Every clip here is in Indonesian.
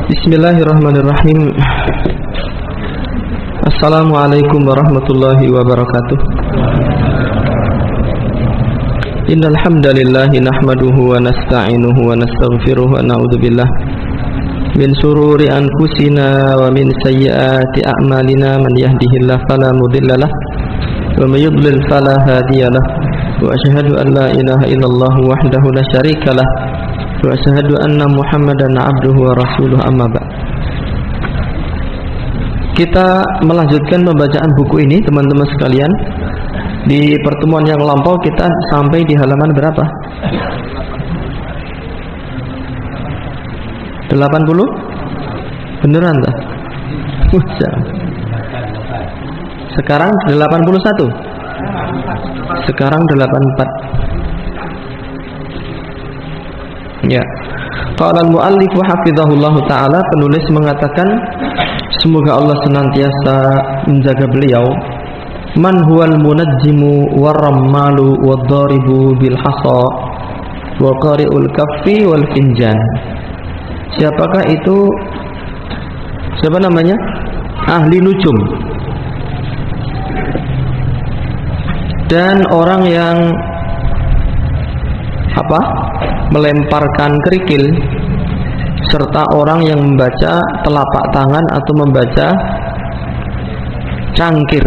Bismillahirrahmanirrahim. Assalamualaikum warahmatullahi wabarakatuh. Innal hamdalillah nahmaduhu wa nasta'inuhu wa nastaghfiruh wa na'udzu billah min shururi anfusina wa min sayyiati a'malina. Man yahdihillahu fala mudhillalah wa may yudlil fala hadiyalah. Wa asyhadu an la ilaha illallah wahdahu la syarikalah wa asyhadu anna Muhammadan abduhu wa rasuluh, amma ba'd. Kita melanjutkan pembacaan buku ini, teman-teman sekalian. Di pertemuan yang lampau kita sampai di halaman berapa? 80? Beneran tak? Sekarang 81. Sekarang 84. Ya. Qala al-muallif hafizahullahu taala, penulis mengatakan semoga Allah senantiasa menjaga beliau. Man huwal munajjimu warrammalu wadharibu bil hasa wa qari'ul kaffi wal finjan. Siapakah itu? Siapa namanya? Ahli nujum. Dan orang yang melemparkan kerikil, serta orang yang membaca telapak tangan atau membaca cangkir.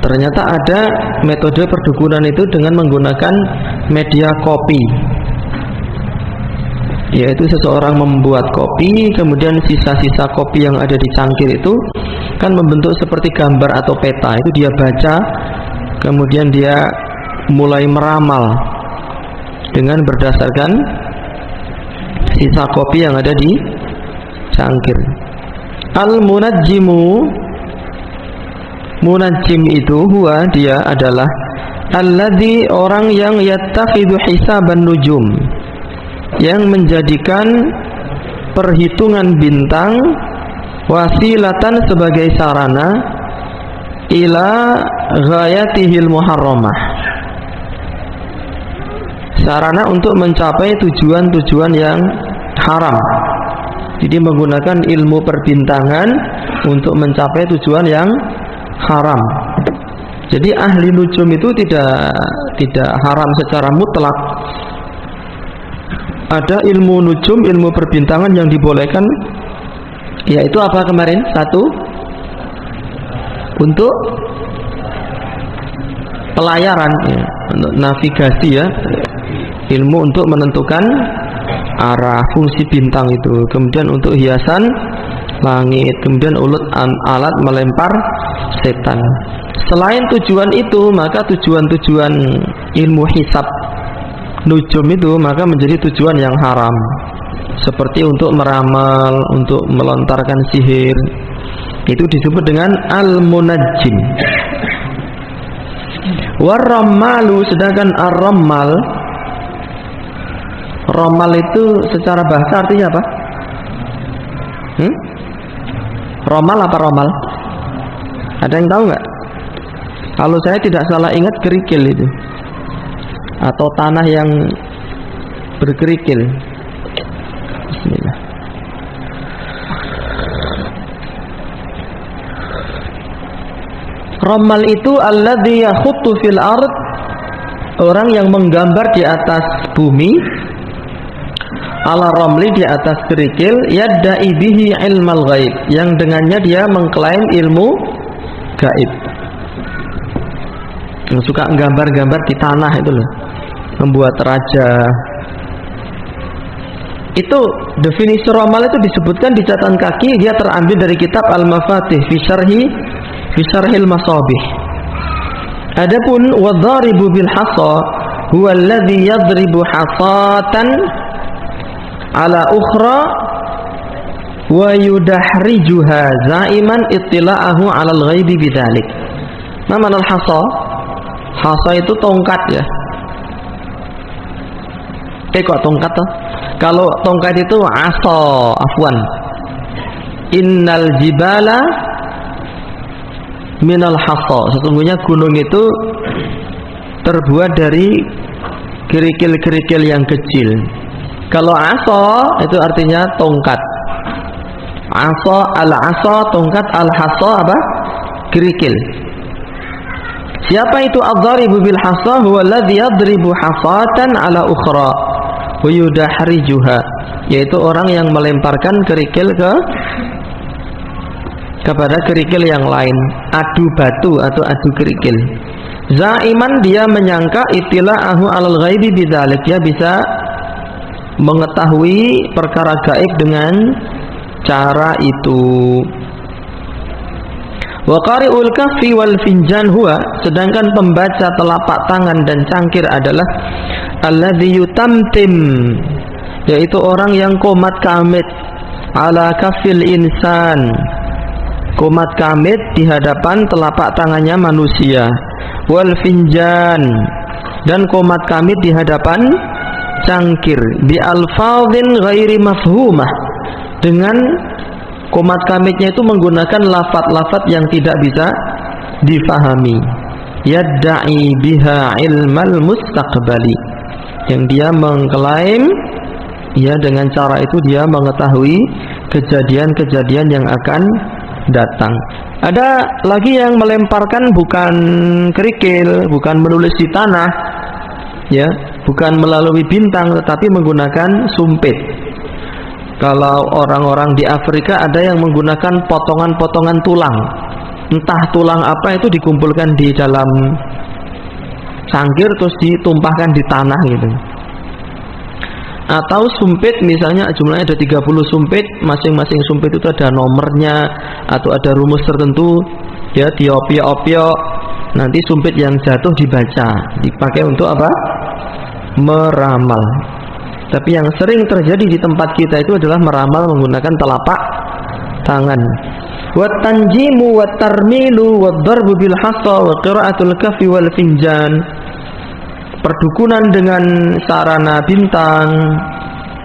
Ternyata ada metode perdukunan itu dengan menggunakan media kopi, yaitu seseorang membuat kopi, kemudian sisa-sisa kopi yang ada di cangkir itu kan membentuk seperti gambar atau peta. Itu dia baca, kemudian dia mulai meramal dengan berdasarkan sisa kopi yang ada di cangkir. Al-munajjimu, munajjim itu huwa, dia adalah alladzi, orang yang yattakhidhu hisaban nujum, yang menjadikan perhitungan bintang wasilatan sebagai sarana ila ghayatihil muharramah, sarana untuk mencapai tujuan-tujuan yang haram. Jadi menggunakan ilmu perbintangan untuk mencapai tujuan yang haram. Jadi ahli nujum itu tidak haram secara mutlak. Ada ilmu nujum, ilmu perbintangan yang dibolehkan, yaitu apa kemarin? Satu, untuk pelayaran, ya, untuk navigasi, ya, ilmu untuk menentukan arah, fungsi bintang itu. Kemudian untuk hiasan langit, kemudian alat melempar setan. Selain tujuan itu, maka tujuan-tujuan ilmu hisab nujum itu maka menjadi tujuan yang haram, seperti untuk meramal, untuk melontarkan sihir. Itu disebut dengan al-munajjim. Warrammalu, sedangkan ar-rammal, ramal itu secara bahasa artinya apa? Romal apa romal? Ada yang tahu nggak? Kalau saya tidak salah ingat, kerikil itu, atau tanah yang berkerikil. Bismillah. Ramal itu alladzi yakhuttu fil ard, orang yang menggambar di atas bumi, ala ramli, di atas kerikil, yadda'i bihi ilmal ghaib, yang dengannya dia mengklaim ilmu gaib. Yang suka gambar-gambar di tanah itu loh, membuat raja. Itu definisi ramal itu disebutkan di catatan kaki, dia terambil dari kitab Al-Mafatih fi syarhil masabih. Adapun wadharibu bil hasa huwa alladhi yadribu hasatan ala ukhra wa yudahrijuha zaiman ittila'ahu 'alal ghaibi bidzalik. Nama al-hasa, hasa itu tongkat, ya. Kok tongkat toh? Kalau tongkat itu asa, afwan. Innal jibala minal hasa, sesungguhnya gunung itu terbuat dari kerikil-kerikil yang kecil. Kalau asa itu artinya tongkat. Asa, al-asa tongkat, al-hasa apa? Kerikil. Siapa itu ad-dharibu bil hasa? Huwa alladhi yadribu hasatan ala ukhra wa yudahrijuha, yaitu orang yang melemparkan kerikil kepada kerikil yang lain, adu batu atau adu kerikil. Zaiman, dia menyangka itila'ahu alal ghaibi bidzalik, dia bisa mengetahui perkara gaib dengan cara itu. Wa qari'ul kaffi wal finjan huwa, sedangkan pembaca telapak tangan dan cangkir adalah alladzi yutamtim, yaitu orang yang qomat kamit ala kaffil insan, qomat kamit di hadapan telapak tangannya manusia, wal finjan, dan qomat kamit di hadapan cangkir, bi alfadhin ghairi mafhumah, dengan qomat kamitnya itu menggunakan lafaz-lafaz yang tidak bisa difahami. Yadda'i biha ilmal mustaqbali, yang dia mengklaim ya dengan cara itu dia mengetahui kejadian-kejadian yang akan datang. Ada lagi yang melemparkan bukan kerikil, bukan menulis di tanah, ya, bukan melalui bintang, tetapi menggunakan sumpit. Kalau orang-orang di Afrika ada yang menggunakan potongan-potongan tulang, entah tulang apa itu dikumpulkan di dalam cangkir terus ditumpahkan di tanah gitu. Atau sumpit, misalnya jumlahnya ada 30 sumpit, masing-masing sumpit itu ada nomornya atau ada rumus tertentu, ya, diopiok-opiok, nanti sumpit yang jatuh dibaca, dipakai untuk apa? Meramal. Tapi yang sering terjadi di tempat kita itu adalah meramal menggunakan telapak tangan. Wa tanjimu wa tarmilu wa darbu bil hasa wa qira'atul kaffi wal finjan, perdukunan dengan sarana bintang,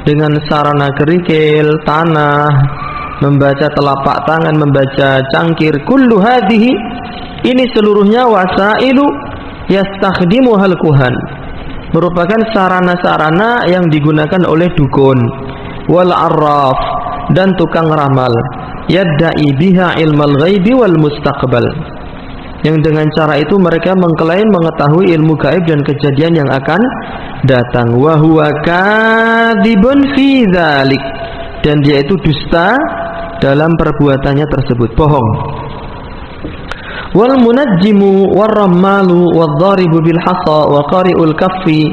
dengan sarana kerikil, tanah, membaca telapak tangan, membaca cangkir, kullu hadhihi, ini seluruhnya wasailu yastakhdimuhal kuhan, merupakan sarana-sarana yang digunakan oleh dukun, wal arraf, dan tukang ramal, yadda'i biha ilmal ghaibi wal mustaqbal, yang dengan cara itu mereka mengklaim mengetahui ilmu gaib dan kejadian yang akan datang. Wa huwa kadzibun fi dzalik, dan dia itu dusta dalam perbuatannya tersebut, bohong. Wal munajjimu war rammalu wad dharibu bil hasa wa qari'ul kaffi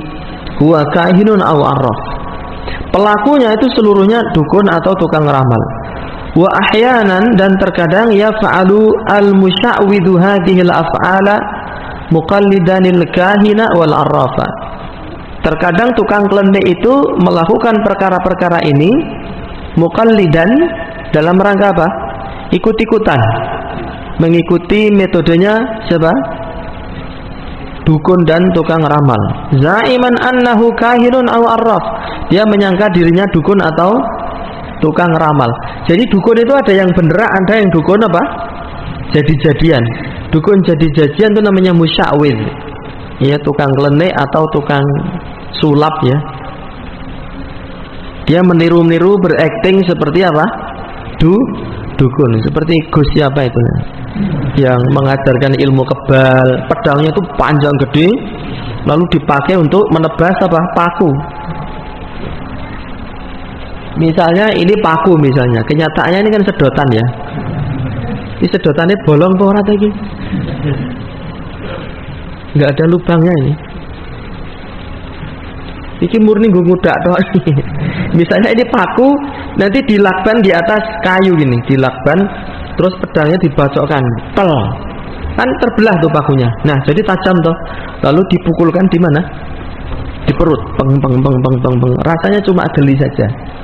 huwa kahinun aw arraf, pelakunya itu seluruhnya dukun atau tukang ramal. Wa ahyanan, dan terkadang yaf'alu al-musya'widhu hadhil af'ala muqallidanil kahina wal arrafa, terkadang tukang klenik itu melakukan perkara-perkara ini muqallidan, dalam rangka apa? Ikut-ikutan, mengikuti metodenya siapa? Dukun dan tukang ramal. Zaiman annahu kahinun aw arraf, dia menyangka dirinya dukun atau tukang ramal. Jadi dukun itu ada yang beneran, ada yang dukun apa? Jadi-jadian. Dukun jadi-jadian itu namanya musya'widh, ya, tukang klenik atau tukang sulap, ya. Dia meniru-niru, berakting seperti apa? Dukun. Seperti Gus siapa itu, yang mengajarkan ilmu kebal, pedangnya itu panjang gede, lalu dipakai untuk menebas apa? Paku. Misalnya ini paku, misalnya, kenyataannya ini kan sedotan, ya. Ini sedotannya bolong kok ora iki? Enggak ada lubangnya ini. Iki murni nggo ngudak tok. Misalnya ini paku, nanti dilakban di atas kayu gini, dilakban, terus pedangnya dibacokkan, tel, kan terbelah tuh pakunya. Nah, jadi tajam toh. Lalu dipukulkan di mana? Di perut, peng. Rasanya cuma geli saja.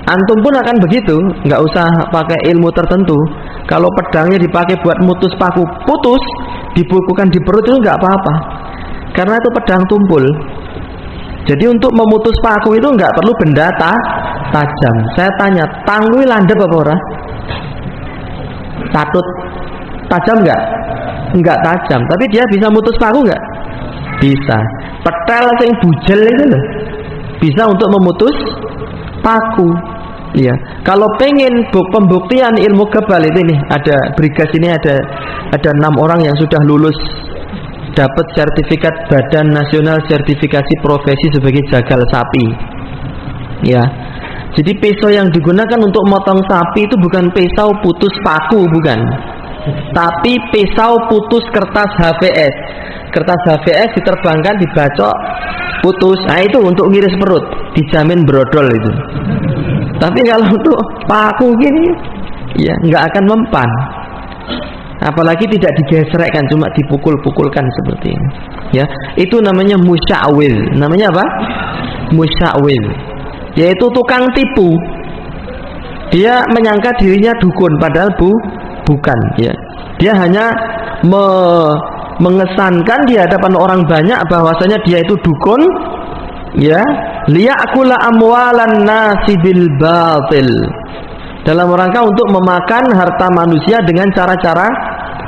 Antum pun akan begitu, nggak usah pakai ilmu tertentu. Kalau pedangnya dipakai buat mutus paku, putus, dipukulkan di perut itu nggak apa-apa, karena itu pedang tumpul. Jadi untuk memutus paku itu nggak perlu benda tajam. Saya tanya, tangui landep apa ora? Catut tajam nggak? Nggak tajam, tapi dia bisa mutus paku nggak? Bisa. Petel yang bujel itu loh, bisa untuk memutus paku. Ya, kalau pengen pembuktian ilmu kebal itu nih, ada Brigas ini ada 6 orang yang sudah lulus dapat sertifikat Badan Nasional Sertifikasi Profesi sebagai jagal sapi. Ya. Jadi pisau yang digunakan untuk motong sapi itu bukan pisau putus paku, bukan. Tapi pisau putus kertas HVS. Kertas HVS diterbangkan, dibacok, putus. Nah itu untuk ngiris perut, dijamin brodol itu. Tapi kalau untuk paku gini, ya nggak akan mempan. Apalagi tidak digesrekkan, cuma dipukul-pukulkan seperti ini. Ya, itu namanya musya'wil. Namanya apa? Musya'wil. Yaitu tukang tipu. Dia menyangka dirinya dukun, padahal bukan. Ya, dia hanya mengesankan di hadapan orang banyak bahwasanya dia itu dukun. Ya, liya'kula amwalan nasi bil batil. Dalam rangka untuk memakan harta manusia dengan cara-cara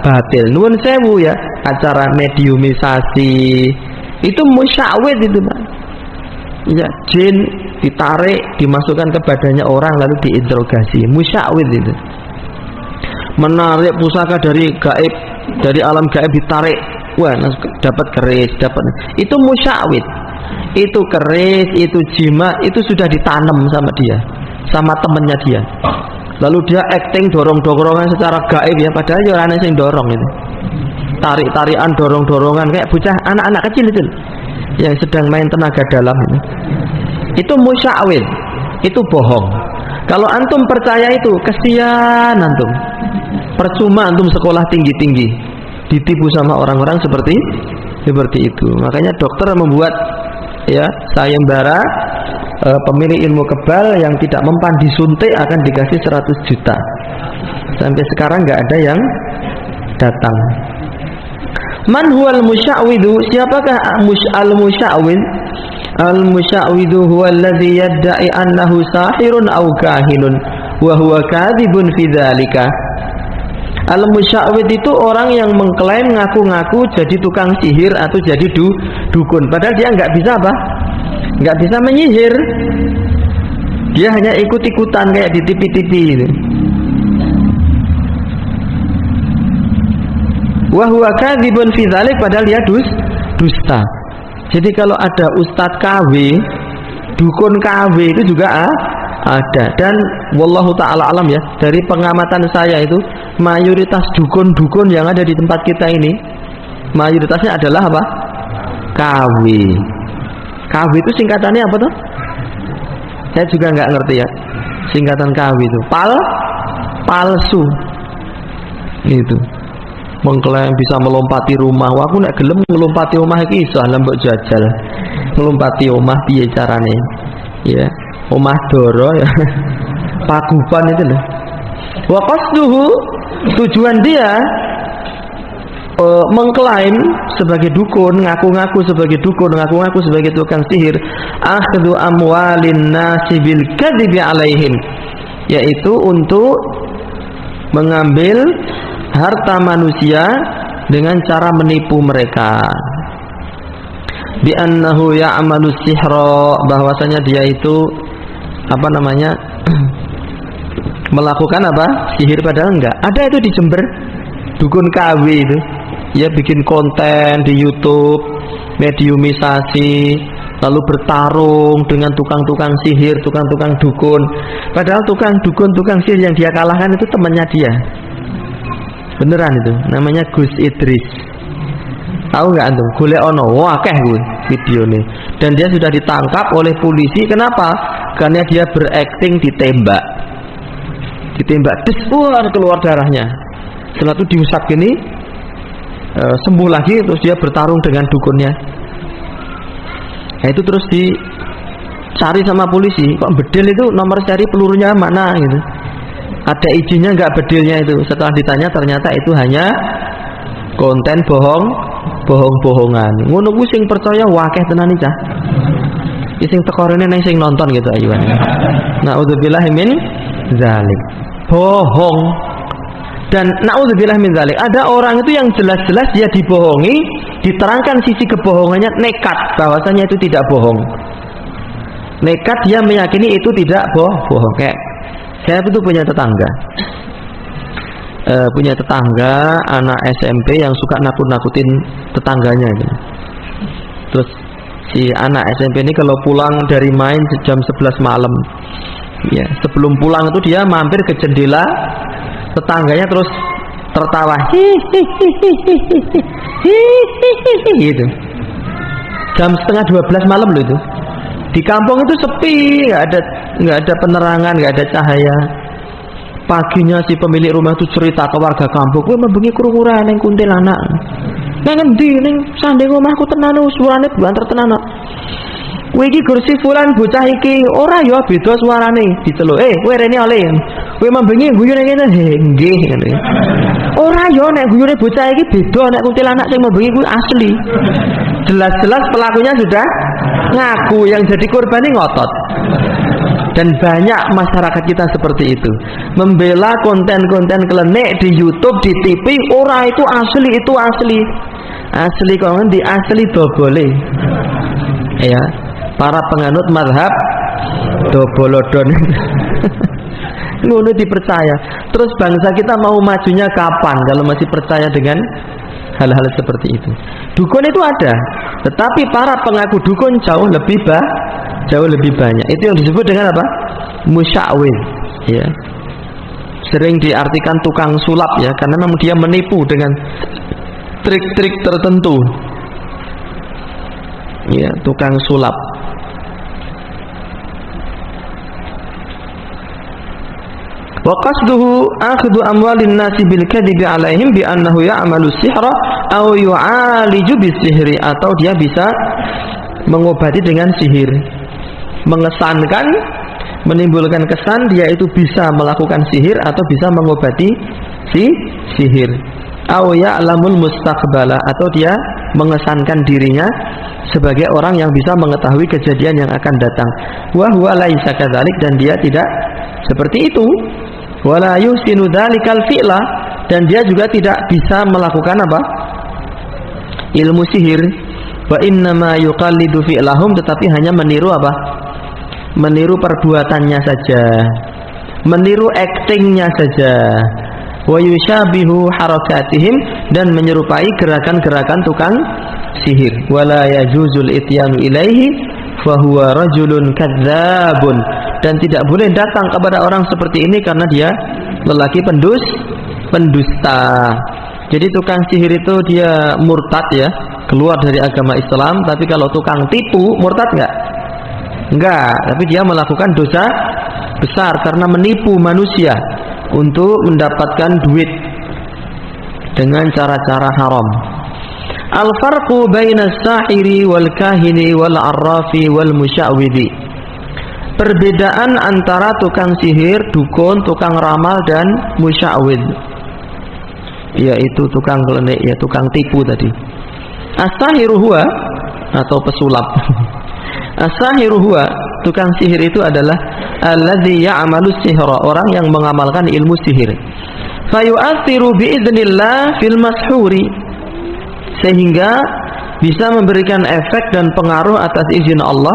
batil. Nuwun sewu ya, acara mediumisasi itu musya'wid itu, Pak. Ya, jin ditarik, dimasukkan ke badannya orang lalu diinterogasi. Musya'wid itu. Menarik pusaka dari gaib, dari alam gaib ditarik. Wah, dapat keris, dapat. Itu musya'wid. Itu keris, itu jimat, itu sudah ditanam sama dia, sama temennya dia. Lalu dia acting dorong-dorongan secara gaib ya, padahal ya orang yang dorong itu. Tarik-tarikan, dorong-dorongan kayak bocah anak-anak kecil itu yang sedang main tenaga dalam itu. Itu musya'wil, itu bohong. Kalau antum percaya itu, kesian antum. Percuma antum sekolah tinggi-tinggi, ditipu sama orang-orang seperti itu. Makanya dokter membuat ya sayembara, pemilik ilmu kebal yang tidak mempan disuntik akan dikasih 100 juta. Sampai sekarang nggak ada yang datang. Man huwal musya'widu? Siapakah al-musya'wid? Al-musya'widu huwa alladhi yadda'i annahu sahirun aw kahinun wa huwa kadhibun fi dzalika. Al-musya'wid itu orang yang mengklaim ngaku-ngaku jadi tukang sihir atau jadi dukun, padahal dia nggak bisa apa? Nggak bisa menyihir. Dia hanya ikut-ikutan kayak di TV-TV ini. Wa huwa kadzibun fi dzalik, padahal dia dusta. Jadi kalau ada ustadz KW, dukun KW itu juga ada. Dan wallahu taala alam ya, dari pengamatan saya itu mayoritas dukun-dukun yang ada di tempat kita ini mayoritasnya adalah apa? KW. KW itu singkatannya apa tuh? Saya juga nggak ngerti ya. Singkatan KW itu palsu. Itu. Mengklaim bisa melompati rumah. Wah, aku nek gelem melompati omah iki iso lembok jajal. Melompati omah piye carane? Ya, omah doro ya. Paguban itu loh. Wa qasduhu, tujuan dia mengklaim sebagai dukun, ngaku-ngaku sebagai dukun, ngaku-ngaku sebagai tukang sihir, akhdhu amwalin nasi bil kadzibi alaihim, yaitu untuk mengambil harta manusia dengan cara menipu mereka. Bi annahu ya'malu sihra, bahwasanya dia itu apa namanya? melakukan apa? Sihir, padahal enggak. Ada itu di Jember, dukun KW itu. Ya bikin konten di YouTube, mediumisasi, lalu bertarung dengan tukang-tukang sihir, tukang-tukang dukun. Padahal tukang dukun, tukang sihir yang dia kalahkan itu temannya dia. Beneran itu, namanya Gus Idris. Tahu nggak antum? Golek ono, wah akeh gue video nih. Dan dia sudah ditangkap oleh polisi. Kenapa? Karena dia berakting ditembak, des, keluar darahnya. Setelah itu diusap gini, sembuh lagi, terus dia bertarung dengan dukunnya. Nah itu terus dicari sama polisi, kok bedil itu nomor seri pelurunya mana gitu. Ada izinnya nggak bedilnya itu? Setelah ditanya ternyata itu hanya konten bohongan. Ngono ku sing percaya wakeh tenan iki cah. Iki sing teko rene nang sing nonton gitu ayuan. Naudzubillahi min zalik. Bohong. Dan naudzubillah min zalik, ada orang itu yang jelas-jelas dia dibohongi, diterangkan sisi kebohongannya, nekat bahwasanya itu tidak bohong. Nekat dia meyakini itu tidak bohong. Kayak Saya itu punya tetangga. Punya tetangga anak SMP yang suka nakut-nakutin tetangganya gitu. Terus si anak SMP ini kalau pulang dari main jam 11 malam, ya, sebelum pulang itu dia mampir ke jendela tetangganya terus tertawa gitu. Jam setengah 12 malam loh itu. Di kampung itu sepi, nggak ada penerangan, nggak ada cahaya. Paginya si pemilik rumah itu cerita ke warga kampung, "Kowe membengi krungu ning kuntilanak. Nang endi ning sanding omahku tenan suarane banter tenan. Kowe iki gur si fulan bocah iki ora ya beda suarane." Diceluk, "Kowe rene oleh. Kowe membengi guyu ning kene." "Nggih," ngene. "Ora ya nek guyune bocah iki beda nek kuntilanak sing membengi kuwi asli." Jelas-jelas pelakunya sudah ngaku, yang jadi korban ngotot. Dan banyak masyarakat kita seperti itu, membela konten-konten klenik di YouTube, di TV. Ora itu asli, itu asli. Asli kok ngendi? Asli dobole. Ya, para penganut mazhab dobolodon. Ngono dipercaya. Terus bangsa kita mau majunya kapan kalau masih percaya dengan hal-hal seperti itu? Dukun itu ada, tetapi para pengaku dukun jauh lebih banyak. Itu yang disebut dengan apa? Musya'wil, ya. Sering diartikan tukang sulap, ya, karena memang dia menipu dengan trik-trik tertentu. Ya, tukang sulap. Wa qasduhu akhdhu amwalin nasi bil kadhibi alaihim bi annahu ya'malu sihra aw yu'aliju bisihri, atau dia bisa mengobati dengan sihir, mengesankan, menimbulkan kesan dia itu bisa melakukan sihir atau bisa mengobati sihir. Aw ya'lamul mustaqbala, atau dia mengesankan dirinya sebagai orang yang bisa mengetahui kejadian yang akan datang. Wa huwa laisa kadzalik, dan dia tidak seperti itu. Wala yusinu dzalikal fi'la, dan dia juga tidak bisa melakukan apa? Ilmu sihir. Wa innama yuqallidu fi'lahum, tetapi hanya meniru apa? Meniru perbuatannya saja, meniru aktingnya saja. Wa yushabihu harakatihim, dan menyerupai gerakan-gerakan tukang sihir. Wala yajuzul ityanu ilaihi fa huwa rajulun kadzabun, dan tidak boleh datang kepada orang seperti ini karena dia lelaki pendusta. Jadi tukang sihir itu dia murtad, ya, keluar dari agama Islam. Tapi kalau tukang tipu murtad enggak, tapi dia melakukan dosa besar karena menipu manusia untuk mendapatkan duit dengan cara-cara haram. Al-farqu bainas sahiri wal kahini wal arrafi wal musya'widi. Perbedaan antara tukang sihir, dukun, tukang ramal, dan musya'wid, yaitu tukang klenik, ya, tukang tipu tadi. As-sahiru huwa, atau pesulap. As-sahiru huwa, tukang sihir itu adalah alladzi ya'malu sihra, orang yang mengamalkan ilmu sihir. Fayu'athiru bi'iznillah fil mashuri, sehingga bisa memberikan efek dan pengaruh atas izin Allah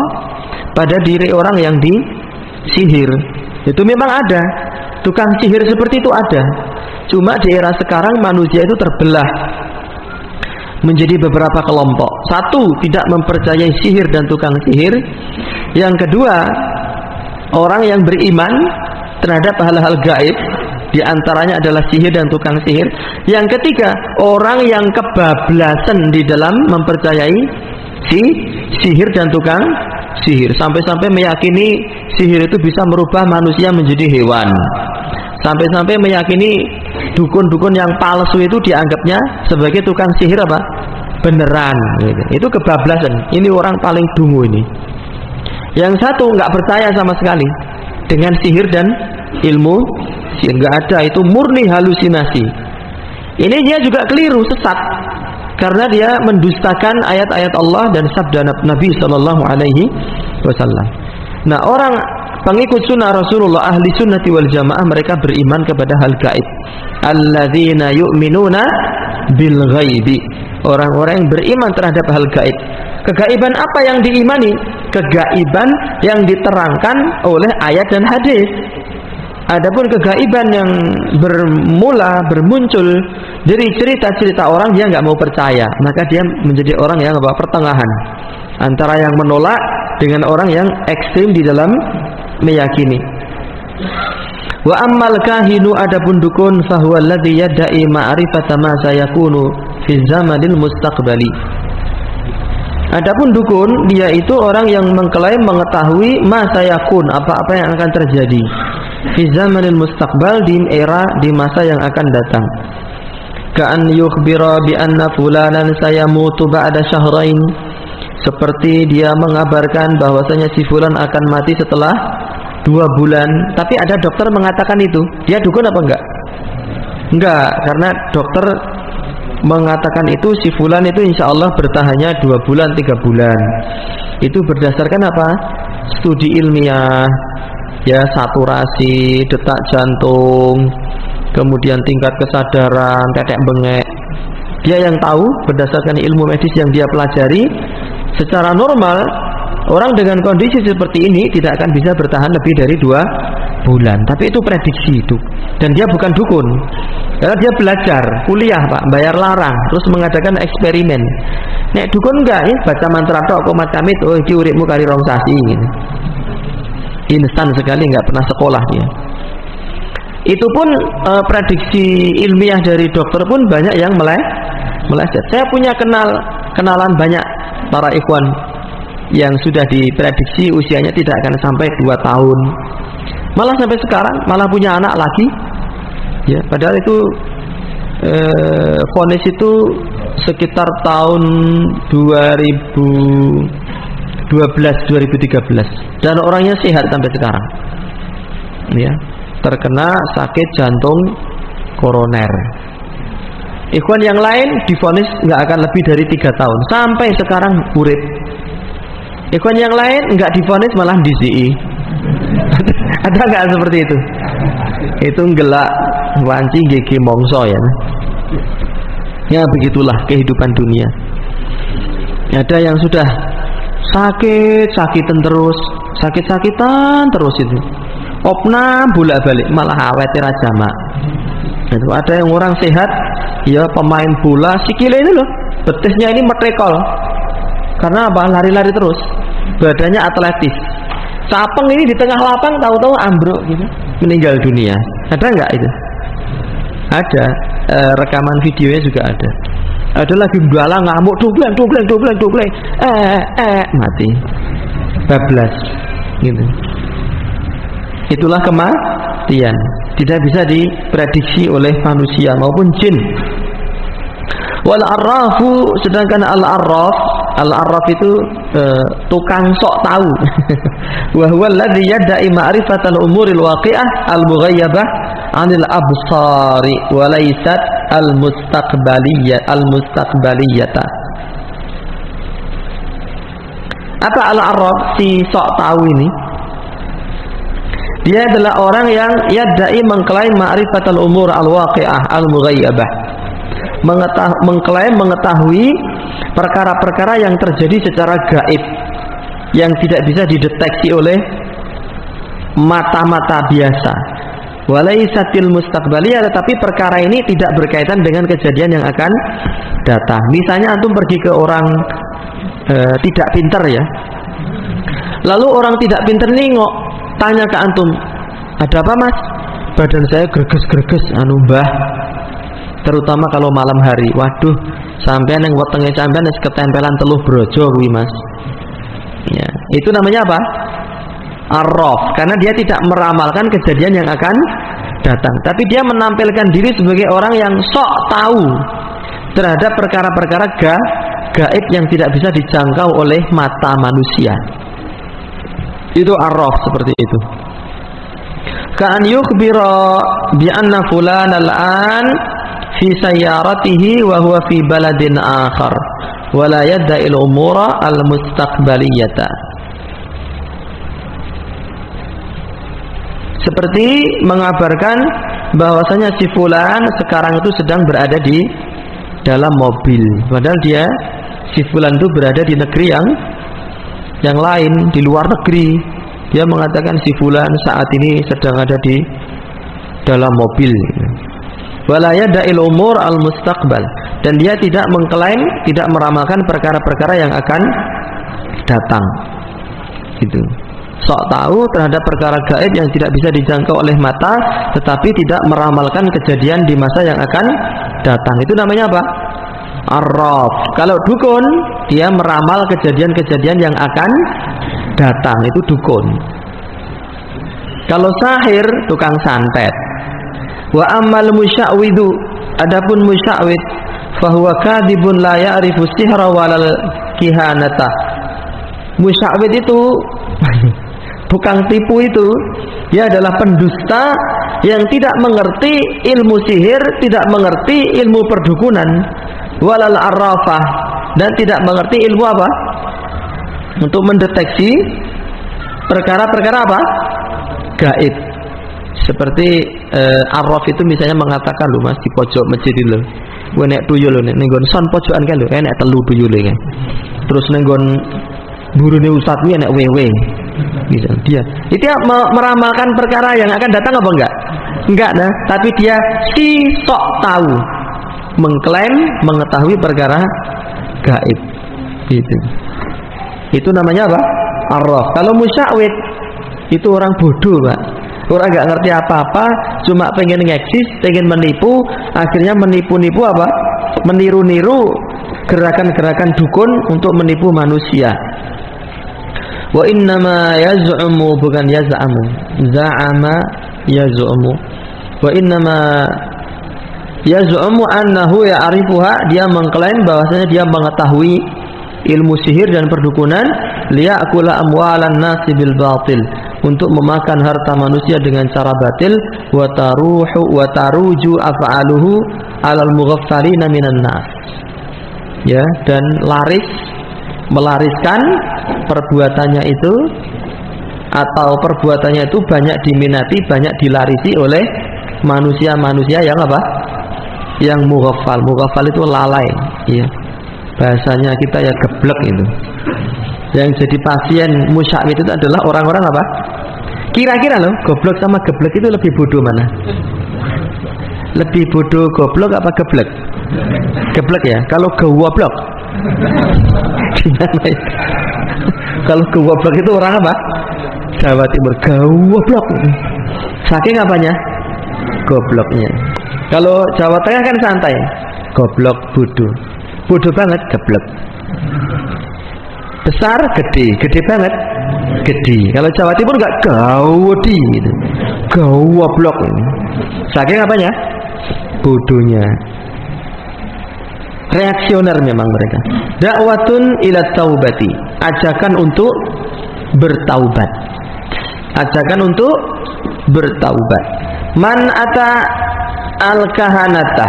pada diri orang yang disihir. Itu memang ada, tukang sihir seperti itu ada. Cuma di era sekarang manusia itu terbelah menjadi beberapa kelompok. Satu, tidak mempercayai sihir dan tukang sihir. Yang kedua, orang yang beriman terhadap hal-hal gaib, di antaranya adalah sihir dan tukang sihir. Yang ketiga, orang yang kebablasan di dalam mempercayai sihir dan tukang sihir, sampai-sampai meyakini sihir itu bisa merubah manusia menjadi hewan, sampai-sampai meyakini dukun-dukun yang palsu itu dianggapnya sebagai tukang sihir apa? Beneran gitu. Itu kebablasan. Ini orang paling dungu ini. Yang satu nggak percaya sama sekali dengan sihir dan ilmu sihir, nggak ada, itu murni halusinasi. Ini dia juga keliru, sesat, karena dia mendustakan ayat-ayat Allah dan sabda Nabi Sallallahu Alaihi Wasallam. Nah, orang pengikut sunnah Rasulullah, ahli sunnati wal jamaah, mereka beriman kepada hal gaib. Alladzina yu'minuna bil ghaibi, orang-orang yang beriman terhadap hal gaib. Kegaiban apa yang diimani? Kegaiban yang diterangkan oleh ayat dan hadis. Adapun kegaiban yang bermuncul dari cerita-cerita orang, dia nggak mau percaya, maka dia menjadi orang yang pertengahan antara yang menolak dengan orang yang ekstrim di dalam meyakini. Wa ammal kahinu, adapun dukun, fahuwa alladhi yadda'i ma'rifata ma sayakunu fi zamanil mustaqbali. Adapun dukun, dia itu orang yang mengklaim mengetahui ma sayakun, apa-apa yang akan terjadi fi zamanil mustaqbal, di era, di masa yang akan datang. Ka'an yukhbira bi anna fulanan sayamutu ba'da syahrain, seperti dia mengabarkan bahwasanya si fulan akan mati setelah 2 bulan. Tapi ada dokter mengatakan itu, dia dukun apa enggak? Enggak, karena dokter mengatakan itu si fulan itu insya Allah bertahannya 2 bulan 3 bulan. Itu berdasarkan apa? Studi ilmiah, ya, saturasi, detak jantung, kemudian tingkat kesadaran, tetek bengek. Dia yang tahu berdasarkan ilmu medis yang dia pelajari. Secara normal orang dengan kondisi seperti ini tidak akan bisa bertahan lebih dari 2 bulan. Tapi itu prediksi itu. Dan dia bukan dukun, karena dia belajar, kuliah Pak, bayar larang, terus mengadakan eksperimen. Nek dukun enggak ya, baca mantra tok komat kamit, oh iki uripmu kali rong sasi gitu. Instan sekali, nggak pernah sekolah dia. Itu pun prediksi ilmiah dari dokter pun banyak yang meleset. Saya punya kenalan banyak para ikhwan yang sudah diprediksi usianya tidak akan sampai 2 tahun, malah sampai sekarang malah punya anak lagi, ya, padahal itu vonis itu sekitar tahun 2012-2013 dan orangnya sehat sampai sekarang, ya, terkena sakit jantung koroner. Ikhwan yang lain divonis nggak akan lebih dari 3 tahun sampai sekarang urip. Ikhwan yang lain nggak divonis malah disi. Ada nggak seperti itu? Itu ngelak wanci gigi mongso ya. Ya begitulah kehidupan dunia. Ada yang sudah sakitan terus itu. Opnam bolak-balik malah awet raja mak. Itu ada yang orang sehat, ya pemain bola, sikile ini loh, betisnya ini metrekol. Karena apa? Lari-lari terus, badannya atletis. Capeng ini di tengah lapang tahu-tahu ambruk gitu, meninggal dunia. Ada nggak itu? Ada, rekaman videonya juga ada. Ada lagi bala ngamuk, dobleng, mati, bablas, gitu. Itulah kematian, tidak bisa diprediksi oleh manusia maupun jin. Wal arrafu, sedangkan al-arraf itu tukang sok tahu. Wa huwa alladhi yadda'i ma'rifatal umuril waqi'ah al-mughayyabah 'anil absari wa laysat al-mustaqbaliyata. Apa al-arraf, si sok tahu ini? Dia adalah orang yang yadda'i, mengklaim ma'rifatal umur al-waqi'ah al-mughayyabah, mengklaim mengetahui perkara-perkara yang terjadi secara gaib, yang tidak bisa dideteksi oleh mata-mata biasa. Walaisatil mustaqbaliyah, tetapi perkara ini tidak berkaitan dengan kejadian yang akan datang. Misalnya antum pergi ke orang tidak pintar ya, lalu orang tidak pintar nengok, tanya ke antum, ada apa mas? Badan saya greges-greges, mbah, terutama kalau malam hari. Waduh, sampean yang wetenge sampean wis ketempelan teluh brojo kuwi mas. Ya, itu namanya apa? Arraf, karena dia tidak meramalkan kejadian yang akan datang, tapi dia menampilkan diri sebagai orang yang sok tahu terhadap perkara-perkara gaib yang tidak bisa dijangkau oleh mata manusia. Itu arraf, seperti itu. Ka'an yukhbira bi anna fulan al-an fi sayyaratihi wa huwa fi baladin akhar wa la yadda'il umura al-mustaqbaliyata. Seperti mengabarkan bahwasanya si fulan sekarang itu sedang berada di dalam mobil, padahal dia, si fulan itu berada di negeri yang lain, di luar negeri. Dia mengatakan si fulan saat ini sedang ada di dalam mobil. Wala yada'il umur al-mustaqbal, dan dia tidak mengklaim, tidak meramalkan perkara-perkara yang akan datang. Gitu. Sok tahu terhadap perkara gaib yang tidak bisa dijangkau oleh mata, tetapi tidak meramalkan kejadian di masa yang akan datang. Itu namanya apa? Arraf. Kalau dukun, dia meramal kejadian-kejadian yang akan datang. Itu dukun. Kalau sahir, tukang santet. Wa ammal musya'widu, adapun musya'wid, fahuwa kadibun la ya'rifu sihra walal kihanata. Musya'wid itu tukang tipu itu, dia adalah pendusta yang tidak mengerti ilmu sihir, tidak mengerti ilmu perdukunan, walal arrafah, dan tidak mengerti ilmu apa? Untuk mendeteksi perkara-perkara apa? Gaib. Seperti arraf itu misalnya mengatakan, lho Mas, di pojok masjid lho, kowe nek tuyul lho nek nggon son pojokan kae lho, enek telu tuyule kae. Terus nek nggon burune ustaz kuwi enek wewe. Bisa dia. Itu meramalkan perkara yang akan datang apa enggak? Enggak, nah, tapi dia si sok tahu, mengklaim mengetahui perkara gaib. Gitu. Itu namanya apa? Arraf. Kalau musya'wid itu orang bodoh, Pak. Orang nggak ngerti apa-apa, cuma pengen ngeksis, pengen menipu, akhirnya menipu-nipu apa? Meniru-niru gerakan-gerakan dukun untuk menipu manusia. Wa innama yaz'umu, bukan yaz'amu, za'ama yaz'umu. Wa innama yaz'umu annahu ya'rifuha, dia mengklaim bahwasanya dia mengetahui ilmu sihir dan perdukunan, liya'kula amwalan nasi bil batil, untuk memakan harta manusia dengan cara batil, wa taruju af'aluhu 'alal mughaffalina minan nas. Ya, dan melariskan perbuatannya itu, atau perbuatannya itu banyak diminati, banyak dilarisi oleh manusia-manusia yang apa? Yang mughaffal. Mughaffal itu lalai, ya. Bahasanya kita ya geblek itu. Yang jadi pasien musya'wid itu adalah orang-orang apa? Kira-kira loh, goblok sama geblek itu lebih bodoh mana? Lebih bodoh goblok apa geblek? Geblek ya. Kalau goblok gimana ya? Kalau goblok itu orang apa? Jawa Timur. Goblok. Saking apanya? Gobloknya. Kalau Jawa Tengah kan santai. Goblok, bodoh. Bodoh banget, geblek. Besar, gede, gede banget, gede. Kalau Jawa Timur enggak gawedi gitu. Goblok. Saking apanya? Bodohnya. Reaksioner memang mereka. Da'watun ila taubati, ajakan untuk bertaubat. Ajakan untuk bertaubat. Man ata al-kahanata,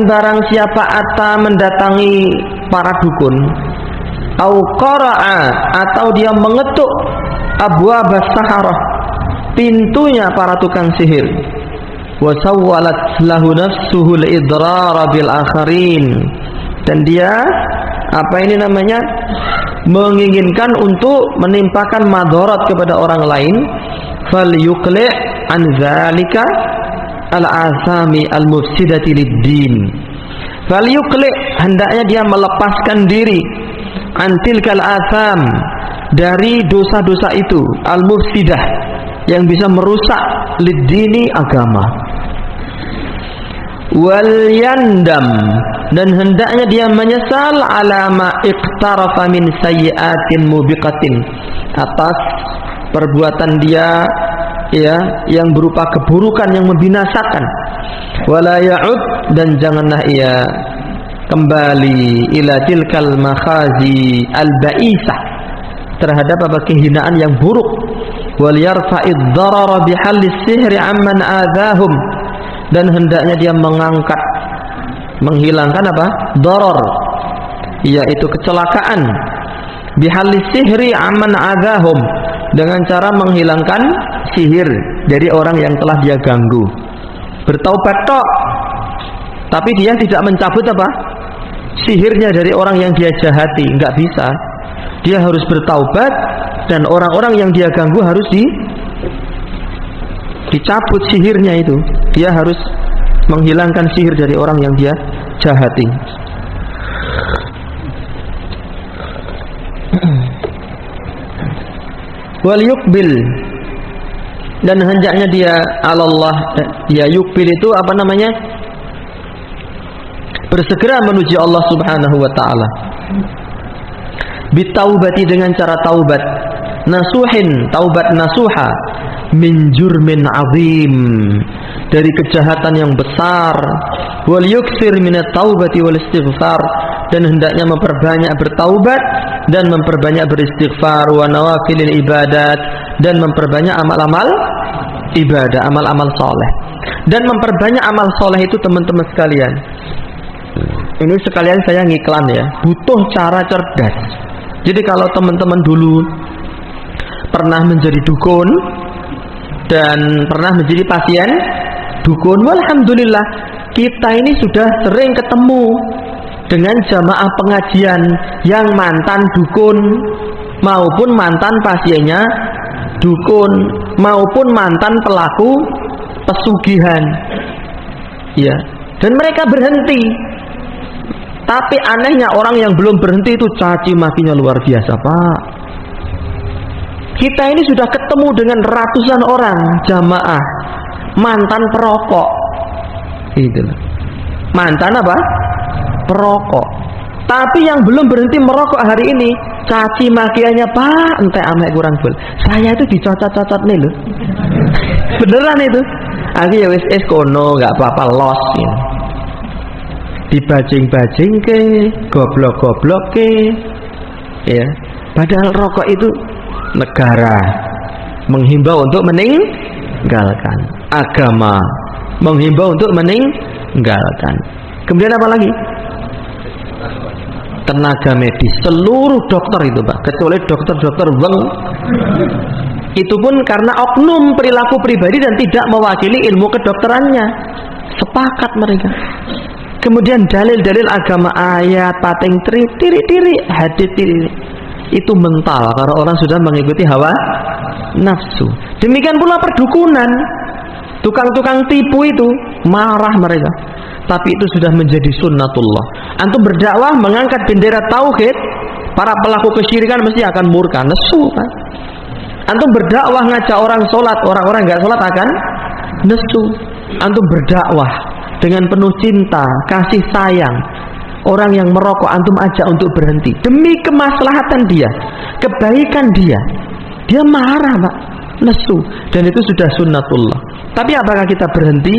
barang siapa ata mendatangi para dukun, au qara'a, atau dia mengetuk abwabas saharah, pintunya para tukang sihir, wa sawwalat lahu nafsuhu al-idrar bil akharin, dan dia menginginkan untuk menimpakan madarat kepada orang lain, fal yuqli' an zalika al-asami al-mufsidati lid-din. Fal yuqli', hendaknya dia melepaskan diri, antilkal asam, dari dosa-dosa itu, al-mufsidah, yang bisa merusak lid-dini, agama. Wal yandam, dan hendaknya dia menyesal ala ma iqtarafa min sayyi'atin mubiqatin, atas perbuatan dia ya yang berupa keburukan yang membinasakan. Wala ya'ud, dan janganlah ia kembali ila tilkal makhazi al-ba'isah, terhadap apa? Kehinaan yang buruk. Wal yarfa'id darara bihallis sihri amman adahum, dan hendaknya dia mengangkat, menghilangkan apa? Darar, yaitu kecelakaan, bihallis sihri amman adahum, dengan cara menghilangkan sihir dari orang yang telah dia ganggu. Bertaubat tok, tapi dia tidak mencabut apa? Sihirnya dari orang yang dia jahati, enggak bisa. Dia harus bertaubat, dan orang-orang yang dia ganggu harus dicabut sihirnya itu. Dia harus menghilangkan sihir dari orang yang dia jahati. Wal yukbil, dan hendaknya dia Allah, ya yukbil itu apa namanya, bersegera menuju Allah Subhanahu wa ta'ala, bitaubati, dengan cara taubat, nasuhin, taubat nasuha, min jurmin azim, dari kejahatan yang besar, wal yuksir minat taubati wal istighfar, dan hendaknya memperbanyak bertaubat dan memperbanyak beristighfar, wa nawafilil ibadat, dan memperbanyak amal-amal ibadah, amal-amal soleh, dan memperbanyak amal soleh itu teman-teman sekalian. Ini sekalian saya ngiklan ya, butuh cara cerdas. Jadi kalau teman-teman dulu pernah menjadi dukun dan pernah menjadi pasien dukun, alhamdulillah kita ini sudah sering ketemu dengan jamaah pengajian yang mantan dukun maupun mantan pasiennya dukun maupun mantan pelaku pesugihan, ya, dan mereka berhenti. Tapi anehnya orang yang belum berhenti itu caci makinya luar biasa, Pak. Kita ini sudah ketemu dengan ratusan orang jamaah mantan perokok, itu mantan apa? Perokok. Tapi yang belum berhenti merokok hari ini caci makiannya, Pak, entek amek kurang bol. Saya itu dicocot-cocot nih loh. Beneran itu. Aku ya wis kono, enggak apa-apa, los ya. Dibajing-bajing ke, goblok-goblok ke, ya. Padahal rokok itu negara menghimbau untuk meninggalkan, agama menghimbau untuk meninggalkan. Kemudian apa lagi? Tenaga medis, seluruh dokter itu, Pak, kecuali dokter-dokter weng, itu pun karena oknum perilaku pribadi dan tidak mewakili ilmu kedokterannya, sepakat mereka. Kemudian dalil-dalil agama, ayat, pating tiri, hadits tiri, itu mental karena orang sudah mengikuti hawa nafsu. Demikian pula perdukunan, tukang-tukang tipu itu marah mereka. Tapi itu sudah menjadi sunnatullah. Antum berdakwah mengangkat bendera tauhid, para pelaku kesyirikan mesti akan murka, nesu kan? Antum berdakwah ngajak orang sholat, orang-orang nggak sholat akan nesu. Antum berdakwah dengan penuh cinta, kasih sayang, orang yang merokok antum ajak untuk berhenti demi kemaslahatan dia, kebaikan dia, dia marah, Pak, nesu, dan itu sudah sunnatullah. Tapi apakah kita berhenti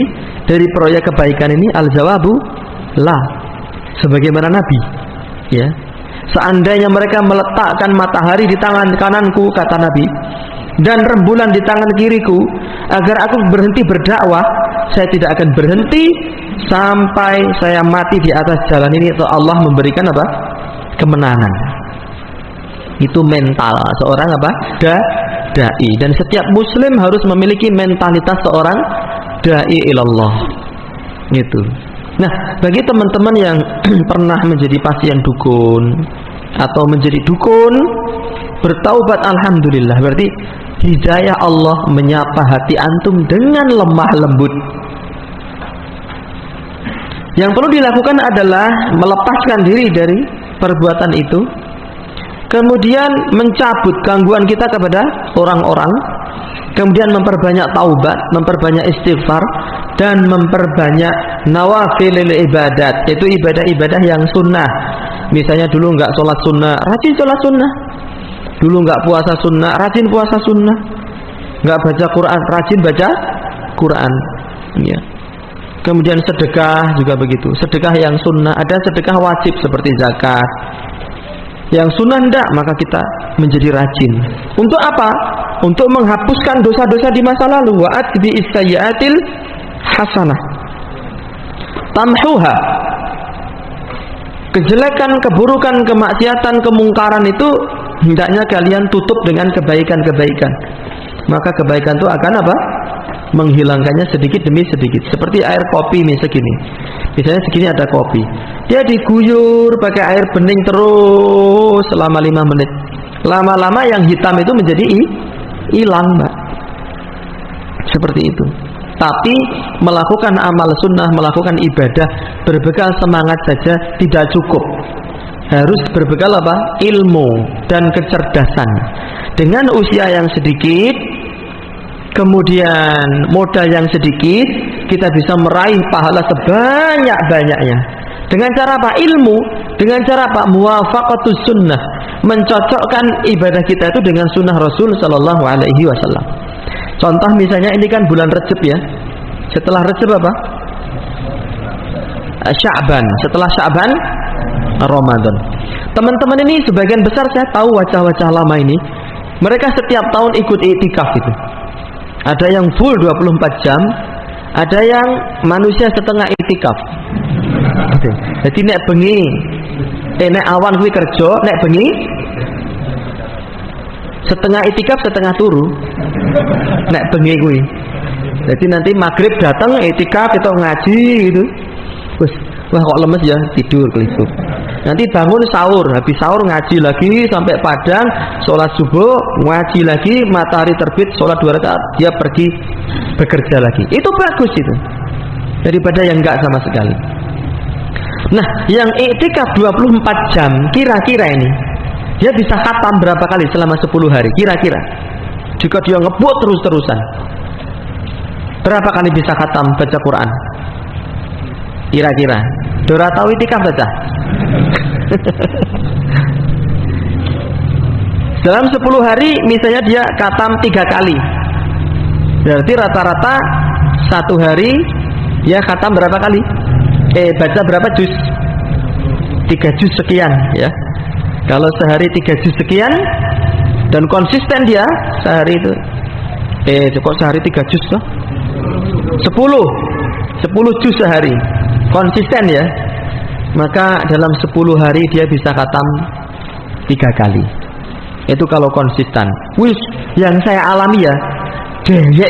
dari proyek kebaikan ini? Al-jawabu la. Sebagaimana Nabi, ya, seandainya mereka meletakkan matahari di tangan kananku, kata Nabi, dan rembulan di tangan kiriku, agar aku berhenti berdakwah, saya tidak akan berhenti sampai saya mati di atas jalan ini, atau Allah memberikan apa? Kemenangan. Itu mental seorang apa? Dai. Dan setiap muslim harus memiliki mentalitas seorang dai ilallah. Gitu. Nah, bagi teman-teman yang pernah menjadi pasien dukun atau menjadi dukun, bertaubat alhamdulillah, berarti hidayah Allah menyapa hati antum dengan lemah lembut. Yang perlu dilakukan adalah melepaskan diri dari perbuatan itu, kemudian mencabut gangguan kita kepada orang-orang, kemudian memperbanyak taubat, memperbanyak istighfar, dan memperbanyak nawafilil ibadat, yaitu ibadah-ibadah yang sunnah. Misalnya dulu nggak sholat sunnah, rajin sholat sunnah. Dulu nggak puasa sunnah, rajin puasa sunnah. Nggak baca Quran, rajin baca Quran, ya. Kemudian sedekah juga begitu, sedekah yang sunnah. Ada sedekah wajib seperti zakat, yang sunnah enggak, maka kita menjadi rajin. Untuk apa? Untuk menghapuskan dosa-dosa di masa lalu. Wa atbi'is sayyi'atil hasanah tamhuha. Kejelekan, keburukan, kemaksiatan, kemungkaran itu hendaknya kalian tutup dengan kebaikan-kebaikan. Maka kebaikan itu akan apa? Menghilangkannya sedikit demi sedikit. Seperti air kopi misalnya segini ada kopi, dia diguyur pakai air bening terus selama 5 menit. Lama-lama yang hitam itu menjadi hilang, Mbak. seperti itu. Tapi melakukan amal sunnah, melakukan ibadah berbekal semangat saja tidak cukup. Harus berbekal apa? Ilmu dan kecerdasan. Dengan usia yang sedikit, kemudian modal yang sedikit, kita bisa meraih pahala sebanyak-banyaknya. Dengan cara apa? Ilmu. Dengan cara apa? Muwafaqatus sunnah, mencocokkan ibadah kita itu dengan sunnah Rasul Sallallahu Alaihi Wasallam. Contoh misalnya ini kan bulan Rajab ya. Setelah Rajab apa? Sya'ban. Setelah Sya'ban Ramadan. Teman-teman ini sebagian besar saya tahu wajah-wajah lama ini. Mereka setiap tahun ikut iktikaf itu. Ada yang full 24 jam, ada yang manusia setengah iktikaf. Jadi nek bengi, nek awan kuwi kerja, nek bengi setengah iktikaf setengah turu. Nek bengi kuwi. Jadi nanti maghrib datang iktikaf kita ngaji gitu. Wah kok lemes ya, tidur kelipuk. Nanti bangun sahur, habis sahur ngaji lagi sampai padang, sholat subuh, ngaji lagi, matahari terbit, sholat 2 rakaat, dia pergi bekerja lagi. Itu bagus itu. Daripada yang enggak sama sekali. Nah, yang iktikaf 24 jam, kira-kira ini dia bisa khatam berapa kali selama 10 hari? Kira-kira. Jika dia ngebut terus-terusan, berapa kali bisa khatam baca Quran? Kira-kira. Dora tahu iktikaf saja. Dalam 10 hari misalnya dia khatam 3 kali. Berarti rata-rata 1 hari dia khatam berapa kali? Baca berapa juz? 3 juz sekian ya. Kalau sehari 3 juz sekian dan konsisten dia sehari itu kok sehari 3 juz toh? 10 juz sehari. Konsisten ya. Maka dalam 10 hari dia bisa khatam 3 kali. Itu kalau konsisten. Wis, yang saya alami ya,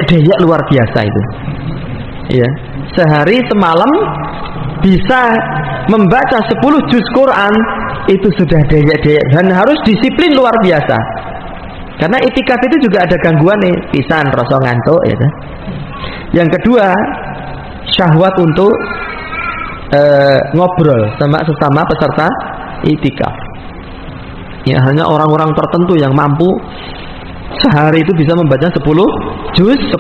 deyek luar biasa itu. Ya, sehari semalam bisa membaca 10 juz Quran, itu sudah deyek dan harus disiplin luar biasa. Karena itikaf itu juga ada gangguan nih, pisan rasa ngantuk ya. Yang kedua, syahwat untuk ngobrol sama sesama peserta itikaf. Ya, hanya orang-orang tertentu yang mampu sehari itu bisa membaca 10 juz, 10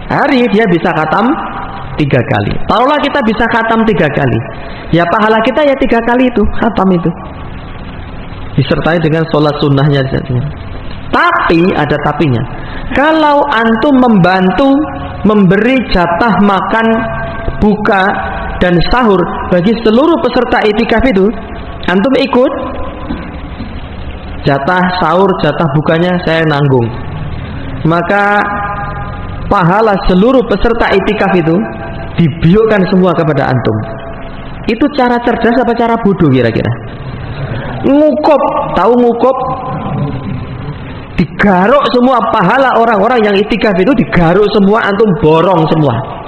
hari dia bisa khatam 3 kali. Taruhlah kita bisa khatam 3 kali. Ya pahala kita ya 3 kali itu khatam itu. Disertai dengan sholat sunnahnya. Tapi ada tapinya. Kalau antum membantu memberi jatah makan, buka dan sahur bagi seluruh peserta itikaf itu, antum ikut, jatah sahur, jatah bukanya saya nanggung, maka pahala seluruh peserta itikaf itu dibiukkan semua kepada antum. Itu cara cerdas apa cara bodoh kira-kira? Ngukup, tahu ngukup? Digaruk semua pahala orang-orang yang itikaf itu, digaruk semua, antum borong semua.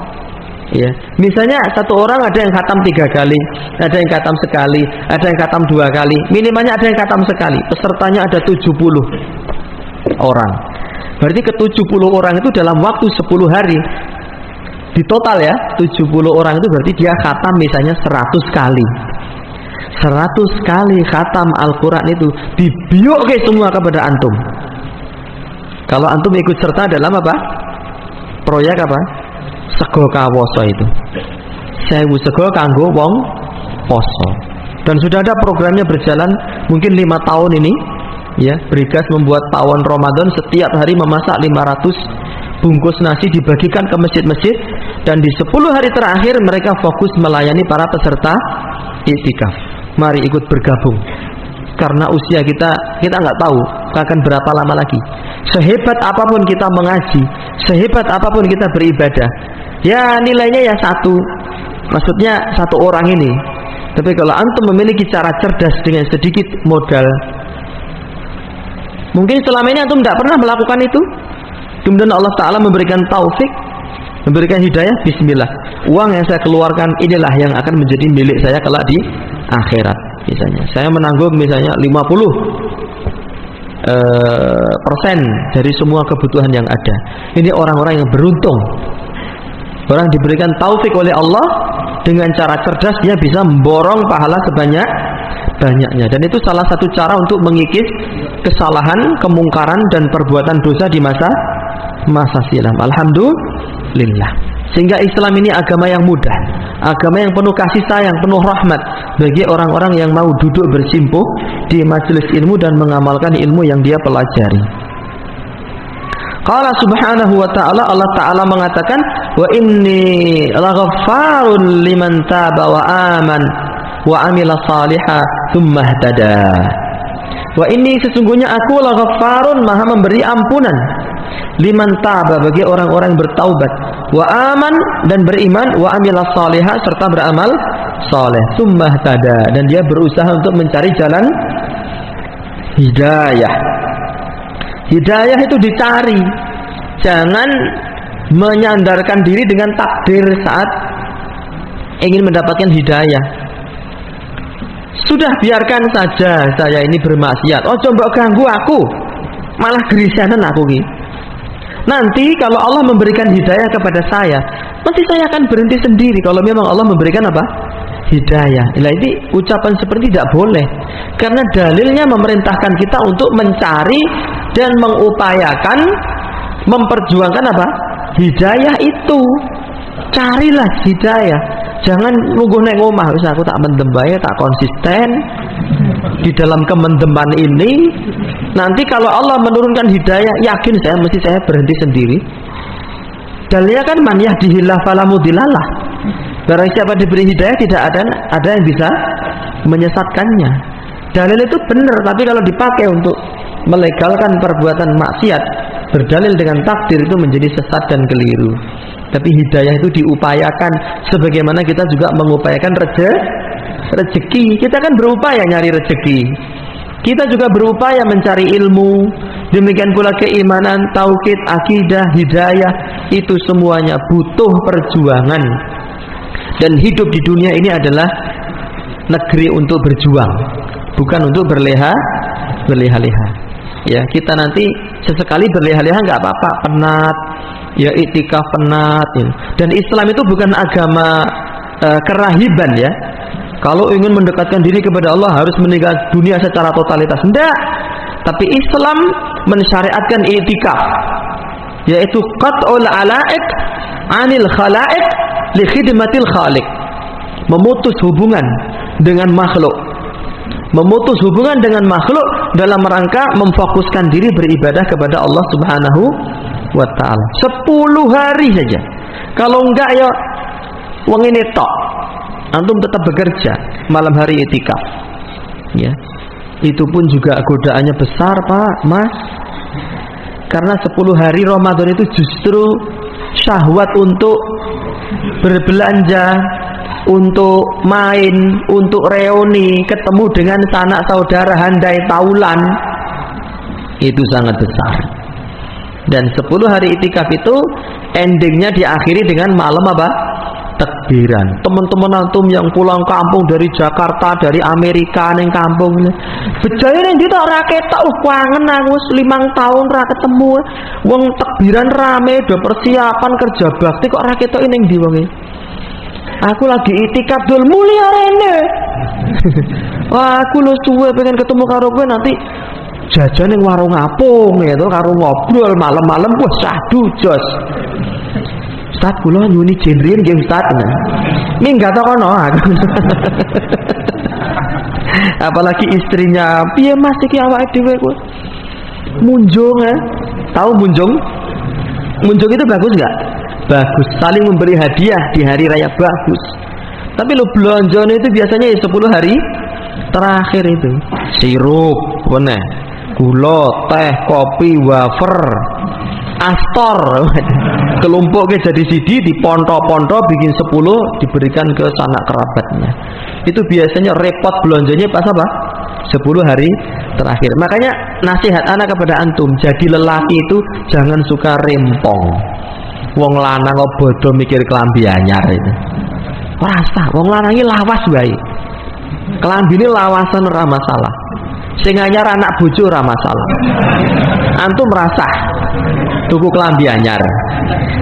Ya, misalnya satu orang ada yang khatam 3 kali, ada yang khatam sekali, ada yang khatam 2 kali, minimalnya ada yang khatam sekali. Pesertanya ada 70 orang. Berarti ke 70 orang itu dalam waktu 10 hari. Di total ya, 70 orang itu berarti dia khatam misalnya 100 kali. 100 kali khatam Al-Quran itu dibiuk semua kepada antum. Kalau antum ikut serta dalam apa? Proyek apa? Sego kawoso itu. Sewu sego kanggo wong poso. Dan sudah ada programnya berjalan mungkin 5 tahun ini. Ya, Brigas membuat pawon Ramadan, setiap hari memasak 500 bungkus nasi dibagikan ke masjid-masjid, dan di 10 hari terakhir mereka fokus melayani para peserta itikaf. Mari ikut bergabung. Karena usia kita nggak tahu akan berapa lama lagi. Sehebat apapun kita mengaji, sehebat apapun kita beribadah, ya nilainya ya 1. Maksudnya 1 orang ini. Tapi kalau antum memiliki cara cerdas dengan sedikit modal, mungkin selama ini antum tidak pernah melakukan itu, kemudian Allah Ta'ala memberikan taufik, memberikan hidayah, bismillah, uang yang saya keluarkan inilah yang akan menjadi milik saya kelak di akhirat. Misalnya saya menanggung misalnya 50 persen dari semua kebutuhan yang ada. Ini orang-orang yang beruntung. Orang diberikan taufik oleh Allah, dengan cara cerdas dia bisa memborong pahala sebanyak-banyaknya. Dan itu salah satu cara untuk mengikis kesalahan, kemungkaran dan perbuatan dosa di masa silam. Alhamdulillah. Sehingga Islam ini agama yang mudah, agama yang penuh kasih sayang, penuh rahmat bagi orang-orang yang mau duduk bersimpuh di majelis ilmu dan mengamalkan ilmu yang dia pelajari. Qala subhanahu wa ta'ala, Allah ta'ala mengatakan, wa inni laghaffarun liman taba wa aman wa amila salihah tsumma ihtada. Wa inni, sesungguhnya aku laghaffarun, maha memberi ampunan, liman taba, bagi orang-orang yang bertaubat, wa aman, dan beriman, wa amila salihah, serta beramal saleh, tsumma ihtada, dan dia berusaha untuk mencari jalan hidayah. Hidayah itu dicari, jangan menyandarkan diri dengan takdir saat ingin mendapatkan hidayah. Sudah biarkan saja saya ini bermaksiat, oh coba ganggu aku, malah gerisanan aku ini. Nanti kalau Allah memberikan hidayah kepada saya, nanti saya akan berhenti sendiri kalau memang Allah memberikan apa? Hidayah. Nah, ini ucapan seperti tidak boleh, karena dalilnya memerintahkan kita untuk mencari dan mengupayakan, memperjuangkan apa? Hidayah itu. Carilah hidayah. Jangan nunggu nek omah wis aku tak mendem bae, tak konsisten di dalam kemendeman ini. Nanti kalau Allah menurunkan hidayah, yakin saya berhenti sendiri. Dalilnya kan man yahdihillahu fala mudhillalah. Barang siapa diberi hidayah, tidak ada yang bisa menyesatkannya. Dalil itu benar, tapi kalau dipakai untuk melegalkan perbuatan maksiat berdalil dengan takdir, itu menjadi sesat dan keliru. Tapi hidayah itu diupayakan, sebagaimana kita juga mengupayakan rezeki. Kita kan berupaya nyari rezeki, kita juga berupaya mencari ilmu. Demikian pula keimanan, tauhid, akidah, hidayah, itu semuanya butuh perjuangan. Dan hidup di dunia ini adalah negeri untuk berjuang, bukan untuk berleha-leha. Ya, kita nanti sesekali berleha-leha nggak apa-apa, penat, ya iktikaf penat. Ya. Dan Islam itu bukan agama kerahiban ya. Kalau ingin mendekatkan diri kepada Allah harus meninggal dunia secara totalitas. Tidak. Tapi Islam mensyariatkan iktikaf, yaitu qat'ul ala'iq 'anil khala'iq li khidmatil khaliq. Memutus hubungan dengan makhluk. Memutus hubungan dengan makhluk dalam rangka memfokuskan diri beribadah kepada Allah Subhanahu wa ta'ala. 10 hari saja. Kalau enggak ya wong ini tok. Antum tetap bekerja malam hari itikaf. Ya. Itu pun juga godaannya besar, Pak, Mas. Karena 10 hari Ramadan itu justru syahwat untuk berbelanja, untuk main, untuk reuni, ketemu dengan sanak saudara, handai taulan, itu sangat besar. Dan 10 hari itikaf itu endingnya diakhiri dengan malam apa? Takbiran. Teman-teman antum yang pulang kampung dari Jakarta, dari Amerika neng kampung, bejaya neng kita ora ketok, kangen aku 5 tahun ora ketemu. Wong takbiran rame, do persiapan kerja bakti kok ora ketok ning ndi wonge. Aku lagi itikaf dul mulia rene. Wah, aku lu suwe pengen ketemu karo kowe, nanti jajan ning warung apung ya to, karo ngobrol malam-malam. Wah, sadu jos. Ustaz kula nyuni jenrin nggih Ustaz. Minggat to kono aku. Apalagi istrinya, piye Mas iki awake dhewe kowe? Munjung ya. Tahu munjung? Munjung itu bagus enggak? Bagus, saling memberi hadiah di hari raya bagus. Tapi lo belonjone itu biasanya 10 hari terakhir itu. Sirup, meneh, gula, teh, kopi, wafer, astor, kelompoknya jadi sidi, dipontok-pontok, bikin 10, diberikan ke sanak kerabatnya. Itu biasanya repot belonjanya pas apa? 10 hari terakhir. Makanya nasihat anak kepada antum, jadi lelaki itu jangan suka rempong. Wong lanang kok bodoh mikir kelambi anyar itu. Rasa wong lanang iki lawas wae. Kelambi ini lawasan ora masalah. Sing anyar anak bojo ora masalah. Antum merasa tuku kelambi anyar.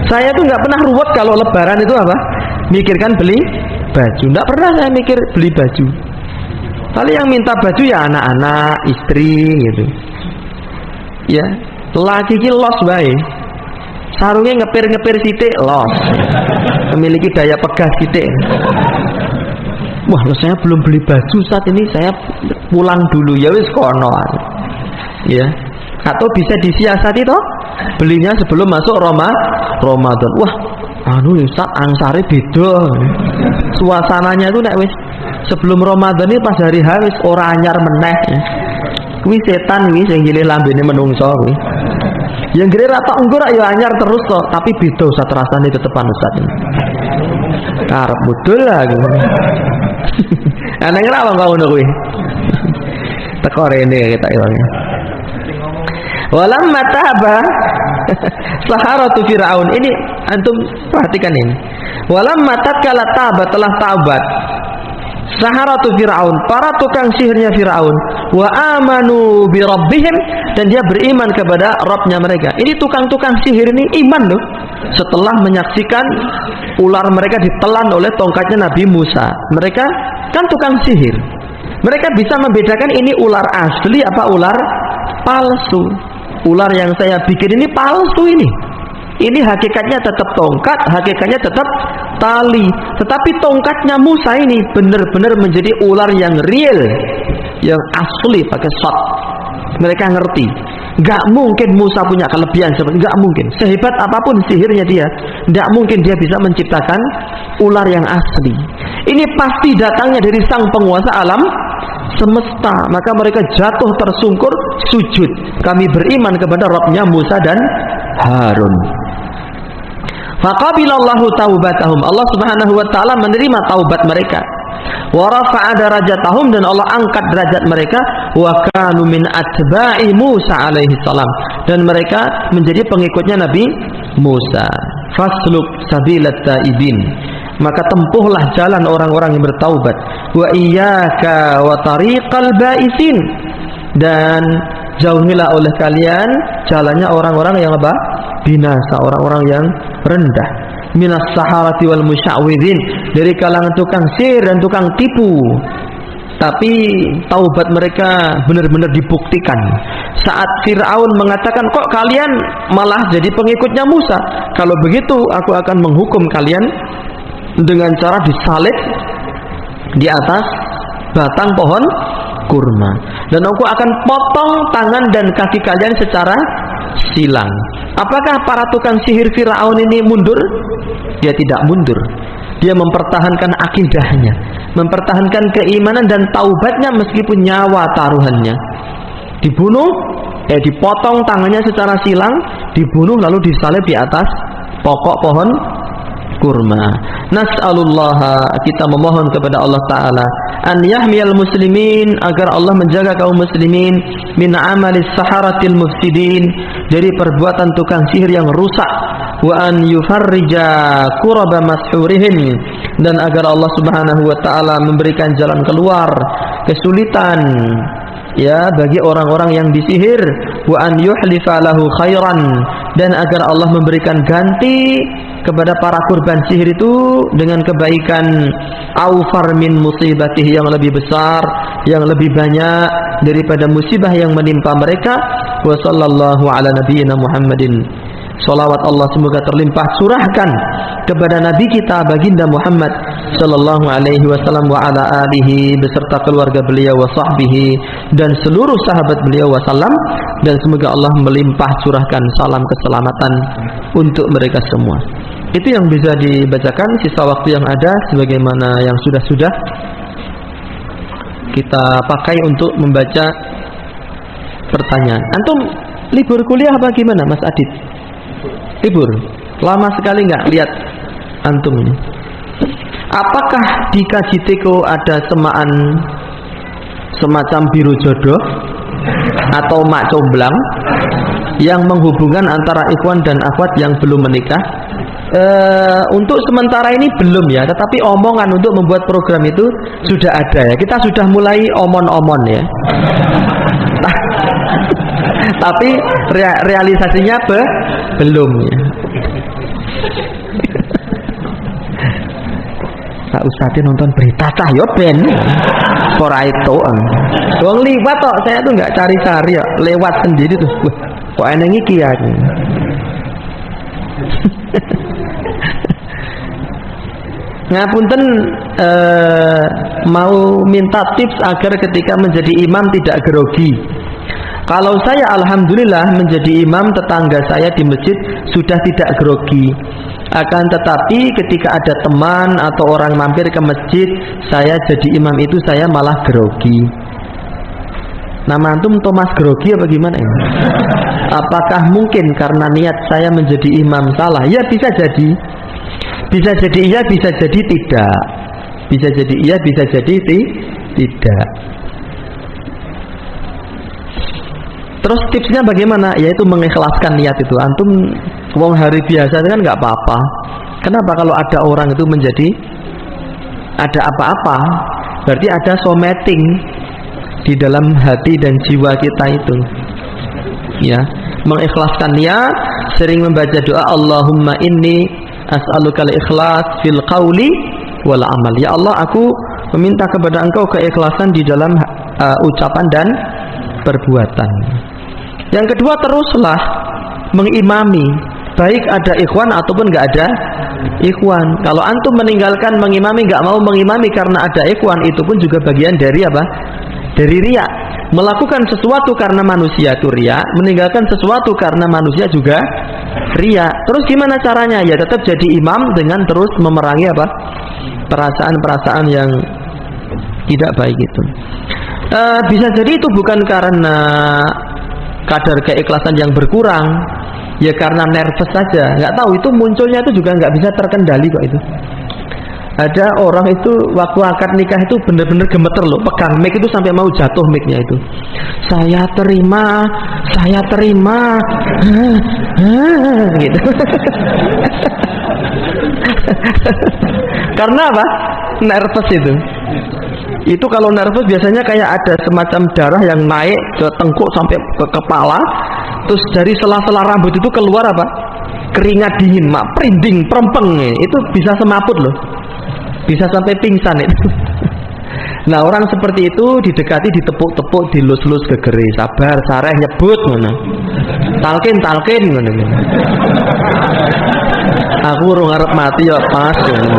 Saya tuh nggak pernah ruwet kalau lebaran itu apa? Mikirkan beli baju. Nggak pernah saya mikir beli baju. Paling yang minta baju ya anak-anak, istri gitu. Ya, laki ki los bae. Sarungnya ngepir-ngepir sithik los. Memiliki daya pegah sithik. Wah, saya belum beli baju saat ini, saya pulang dulu. Ya wis kono. Ya. Atau bisa disiasati toh, belinya sebelum masuk Ramadan. Wah, Ustaz angsare beda. Suasananya itu nek wis sebelum Ramadan ini pas hari H wis ora anyar meneh. Kuwi setan kuwi sing gilih lambene menungso kuwi. Yang gede rata ungkur ya anyar terus kok, tapi beda Ustaz rasane tetepan Ustaz. Karep mudul lah gitu. Ana ngira apa ngono kuwi. Teko rene kita ilangnya. Walamma taba saharatu Fir'aun. Ini antum perhatikan ini. Walamma tatkala taba telah taubat saharatu Fir'aun, para tukang sihirnya Fir'aun, wa amanu bi rabbihim, dan dia beriman kepada Rabbnya mereka. Ini tukang-tukang sihir ini iman loh. Setelah menyaksikan ular mereka ditelan oleh tongkatnya Nabi Musa. Mereka kan tukang sihir. Mereka bisa membedakan ini ular asli apa ular palsu. Ular yang saya bikin ini palsu ini. Ini hakikatnya tetap tongkat, hakikatnya tetap tali. Tetapi tongkatnya Musa ini benar-benar menjadi ular yang real, yang asli pakai shot. Mereka ngerti. Gak mungkin Musa punya kelebihan seperti, gak mungkin. Sehebat apapun sihirnya dia, gak mungkin dia bisa menciptakan ular yang asli. Ini pasti datangnya dari sang penguasa alam semesta. Maka mereka jatuh tersungkur sujud. Kami beriman kepada Rabbnya Musa dan Harun. Faqabilallahu taubatahum. Allah Subhanahu wa taala menerima taubat mereka. Wa rafa'a darajatahum, dan Allah angkat derajat mereka. Wa kanu min atba'i Musa alaihi salam, dan mereka menjadi pengikutnya Nabi Musa. Fasluk sabilat taibin, maka tempuhlah jalan orang-orang yang bertaubat. Wa iyyaka wa tariqal ba'isin, dan jauhilah oleh kalian jalannya orang-orang yang apa? Binasa, orang-orang yang rendah. Minas saharati wal musya'widhin, dari kalangan tukang sihir dan tukang tipu. Tapi taubat mereka benar-benar dibuktikan. Saat Fir'aun mengatakan, kok kalian malah jadi pengikutnya Musa? Kalau begitu aku akan menghukum kalian dengan cara disalib di atas batang pohon kurma, dan aku akan potong tangan dan kaki kalian secara silang. Apakah para tukang sihir Fir'aun ini mundur? Dia tidak mundur. Dia mempertahankan akidahnya, mempertahankan keimanan dan taubatnya meskipun nyawa taruhannya. Dibunuh, dipotong tangannya secara silang, dibunuh lalu disalib di atas pokok pohon kurma. Nas'alullah, kita memohon kepada Allah Ta'ala, an yahmiyal muslimin, agar Allah menjaga kaum muslimin min amalis saharatil mufsidin, dari perbuatan tukang sihir yang rusak. Wa an yufarrija kuraba mashurihin, dan agar Allah Subhanahu wa Ta'ala memberikan jalan keluar kesulitan ya bagi orang-orang yang disihir. Wa an yuhlifa lahu khairan, dan agar Allah memberikan ganti kepada para korban sihir itu dengan kebaikan, aufar min musibatihi, yang lebih besar, yang lebih banyak daripada musibah yang menimpa mereka. Wa sallallahu ala nabiyyina Muhammadin, salawat Allah semoga terlimpah curahkan kepada nabi kita baginda Muhammad sallallahu alaihi wasallam wa ala alihi, beserta keluarga beliau, wa sahbihi, dan seluruh sahabat beliau wasallam, dan semoga Allah melimpah curahkan salam keselamatan untuk mereka semua. Itu yang bisa dibacakan. Sisa waktu yang ada sebagaimana yang sudah-sudah kita pakai untuk membaca pertanyaan. Antum libur kuliah apa gimana Mas Adit? Libur? Lama sekali nggak lihat antum ini. Apakah di Kajiteko ada semacam biru jodoh atau mak comblang yang menghubungkan antara ikhwan dan akhwat yang belum menikah? Untuk sementara ini belum ya, tetapi omongan untuk membuat program itu sudah ada ya. Kita sudah mulai omon-omon ya. Tapi realisasinya belum ya. Pak Ustadz nonton berita cah yo ben ora itu wong liwat kok, saya tuh nggak cari-cari ya, lewat sendiri tuh. Wah, kok eneng iki ya. Ngapunten, mau minta tips agar ketika menjadi imam tidak grogi. Kalau saya alhamdulillah menjadi imam, tetangga saya di masjid sudah tidak grogi. Akan tetapi ketika ada teman atau orang mampir ke masjid, saya jadi imam itu saya malah grogi. Nama antum Thomas grogi apa gimana ya? Apakah mungkin karena niat saya menjadi imam salah? Ya bisa jadi. Bisa jadi iya, bisa jadi tidak. Bisa jadi iya, bisa jadi tidak. Terus tipsnya bagaimana? Yaitu mengikhlaskan niat itu. Antum wong hari biasa itu kan nggak apa-apa. Kenapa kalau ada orang itu menjadi ada apa-apa? Berarti ada someting di dalam hati dan jiwa kita itu. Ya, mengikhlaskan niat, sering membaca doa Allahumma inni as'alukal ikhlas fil qawli wal amal. Ya Allah, aku meminta kepada Engkau keikhlasan di dalam ucapan dan perbuatan. Yang kedua, teruslah mengimami, baik ada ikhwan ataupun nggak ada ikhwan. Kalau antum meninggalkan mengimami, nggak mau mengimami karena ada ikhwan, itu pun juga bagian dari apa? Dari riya. Melakukan sesuatu karena manusia itu riya, meninggalkan sesuatu karena manusia juga riya. Terus gimana caranya? Ya tetap jadi imam dengan terus memerangi apa? Perasaan-perasaan yang tidak baik itu. Bisa jadi itu bukan karena kadar keikhlasan yang berkurang, ya karena nervous saja. Nggak tahu, itu munculnya itu juga nggak bisa terkendali kok itu. Ada orang itu waktu akad nikah itu benar-benar gemeter loh, pegang mic itu sampai mau jatuh micnya itu. Saya terima, gitu. Karena apa? Nervous itu. Itu kalau nervous biasanya kayak ada semacam darah yang naik ke tengkuk sampai ke kepala, terus dari sela-sela rambut itu keluar apa? Keringat dingin, perinding, perempeng. Itu bisa semaput loh. Bisa sampai pingsan itu. Nah, orang seperti itu didekati, ditepuk-tepuk, dilus-lus gegere, sabar, sareh, nyebut ngono. Talkin ngono. Aku urung arep mati ya pas ngono.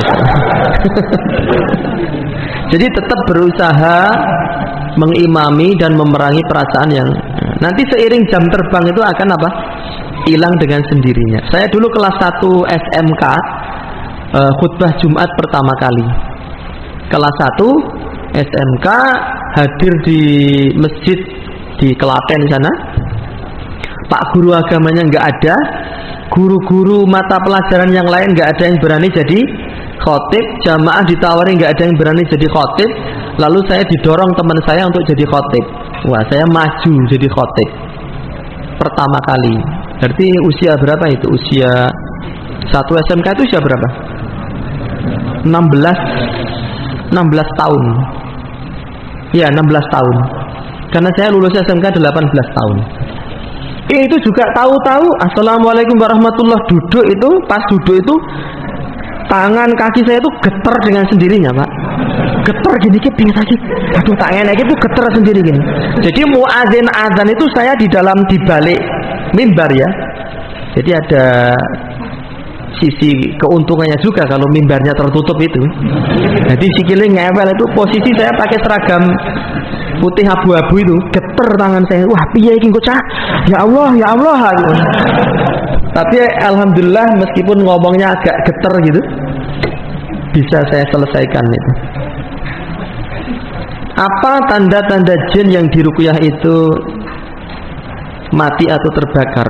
Jadi tetap berusaha mengimami dan memerangi perasaan yang nanti seiring jam terbang itu akan apa? Hilang dengan sendirinya. Saya dulu kelas 1 SMK, khutbah Jumat pertama kali. Kelas 1 SMK hadir di masjid di Klaten sana. Pak guru agamanya nggak ada, guru-guru mata pelajaran yang lain nggak ada yang berani jadi khotib, jamaah ditawari nggak ada yang berani jadi khotib. Lalu saya didorong teman saya untuk jadi khotib. Wah, saya maju jadi khotib pertama kali. Berarti usia berapa itu? Usia 1 SMK itu usia berapa? 16 tahun. Ya, 16 tahun. Karena saya lulus SMK 18 tahun. Itu juga tahu-tahu assalamualaikum warahmatullah, duduk itu, pas duduk itu tangan kaki saya itu getar dengan sendirinya, Pak. Getar gini ping sakit. Aduh, tangan lagi itu getar sendiri gini. Jadi muadzin azan itu saya di balik mimbar ya. Jadi ada sisi keuntungannya juga kalau mimbarnya tertutup itu. Jadi sikile ngewel itu, posisi saya pakai seragam putih abu-abu itu, getar tangan saya. Wah, piye iki kok cah? Ya Allah. Tapi alhamdulillah meskipun ngomongnya agak getar gitu, bisa saya selesaikan itu. Apa tanda-tanda jin yang diruqyah itu mati atau terbakar?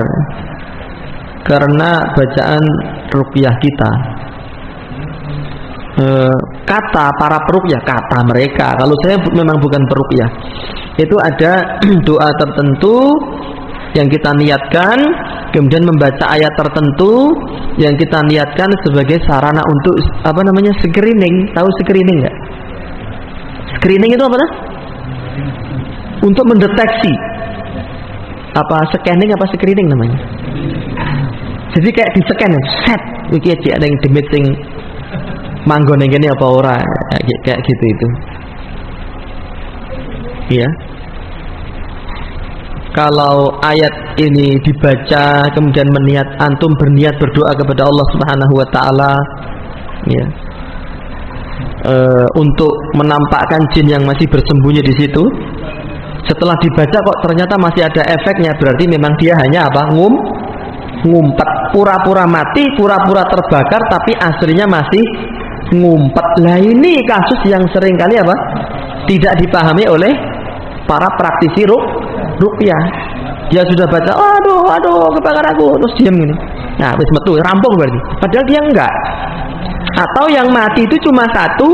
Karena bacaan ruqyah kita. Kata para peruqyah, kata mereka, kalau saya memang bukan peruqyah, itu ada doa tertentu yang kita niatkan, kemudian membaca ayat tertentu yang kita niatkan sebagai sarana untuk apa namanya, screening. Tahu screening nggak? Screening itu apa? Untuk mendeteksi apa scanning apa screening namanya. Jadi kayak di scan set iki ada yang demit sing manggon yang gini apa ora kayak gitu itu. Iya. Kalau ayat ini dibaca kemudian antum berniat berdoa kepada Allah Subhanahu wa taala ya. Untuk menampakkan jin yang masih bersembunyi di situ. Setelah dibaca kok ternyata masih ada efeknya, berarti memang dia hanya apa? Ngumpet, pura-pura mati, pura-pura terbakar, tapi aslinya masih ngumpet. Lah ini kasus yang sering kali apa? Tidak dipahami oleh para praktisi ruqyah. Dia sudah baca, aduh kebakar aku, terus diam gini. Nah, wis metu, rampung berarti. Padahal dia enggak. Atau yang mati itu cuma satu,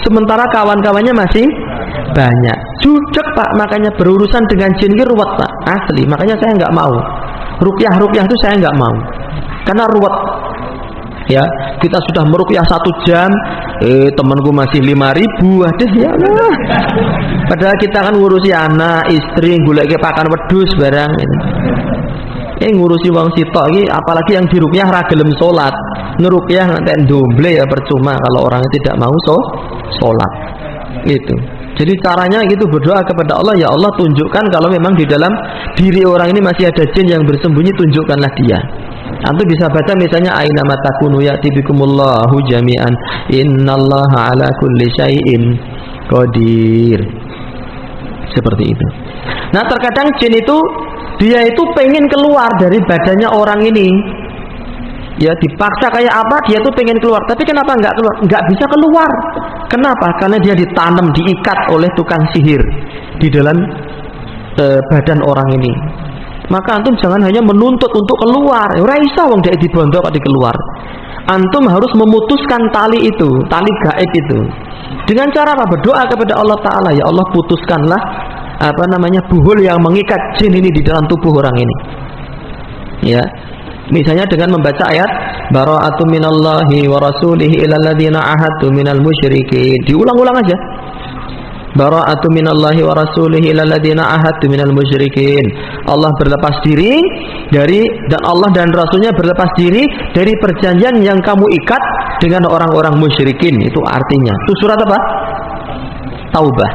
sementara kawan-kawannya masih banyak. Jujur Pak, makanya berurusan dengan jin ini ruwet Pak, asli. Makanya saya enggak mau. Ruqyah itu saya enggak mau. Karena ruwet. Ya, kita sudah meruqyah 1 jam, temanku masih 5.000, aduh ya Allah. Padahal kita kan ngurusi anak, istri, goleke pakan wedhus barang ini. Ngurusi wong sitok iki, apalagi yang diruqyah ra gelem salat. Ngeruqyah ngantek ndomble ya percuma kalau orangnya tidak mau salat. Gitu. Jadi caranya gitu, berdoa kepada Allah, ya Allah tunjukkan kalau memang di dalam diri orang ini masih ada jin yang bersembunyi, tunjukkanlah dia. Antum bisa baca misalnya aina matakunu ya'ti bikumullahu jami'an innallaha ala kulli syai'in qadir. Seperti itu. Nah, terkadang jin itu dia itu pengen keluar dari badannya orang ini. Ya dipaksa kayak apa, dia tuh pengen keluar. Tapi kenapa enggak keluar? Enggak bisa keluar. Kenapa? Karena dia ditanam, diikat oleh tukang sihir di dalam badan orang ini. Maka antum jangan hanya menuntut untuk keluar. Ora iso wong dhek dibondo kok dikeluar. Antum harus memutuskan tali itu, tali gaib itu. Dengan cara apa? Berdoa kepada Allah Ta'ala, ya Allah putuskanlah buhul yang mengikat jin ini di dalam tubuh orang ini. Ya. Misalnya dengan membaca ayat bara'atu minallahi wa rasulihi ilal ladzina ahadtu minal musyrikin. Diulang-ulang aja. Bara'atu minallahi wa rasulihi ilal ladzina ahadtu minal musyrikin. Allah berlepas diri dari, dan Allah dan Rasulnya berlepas diri dari perjanjian yang kamu ikat dengan orang-orang musyrikin. Itu artinya. Itu surat apa? Taubah.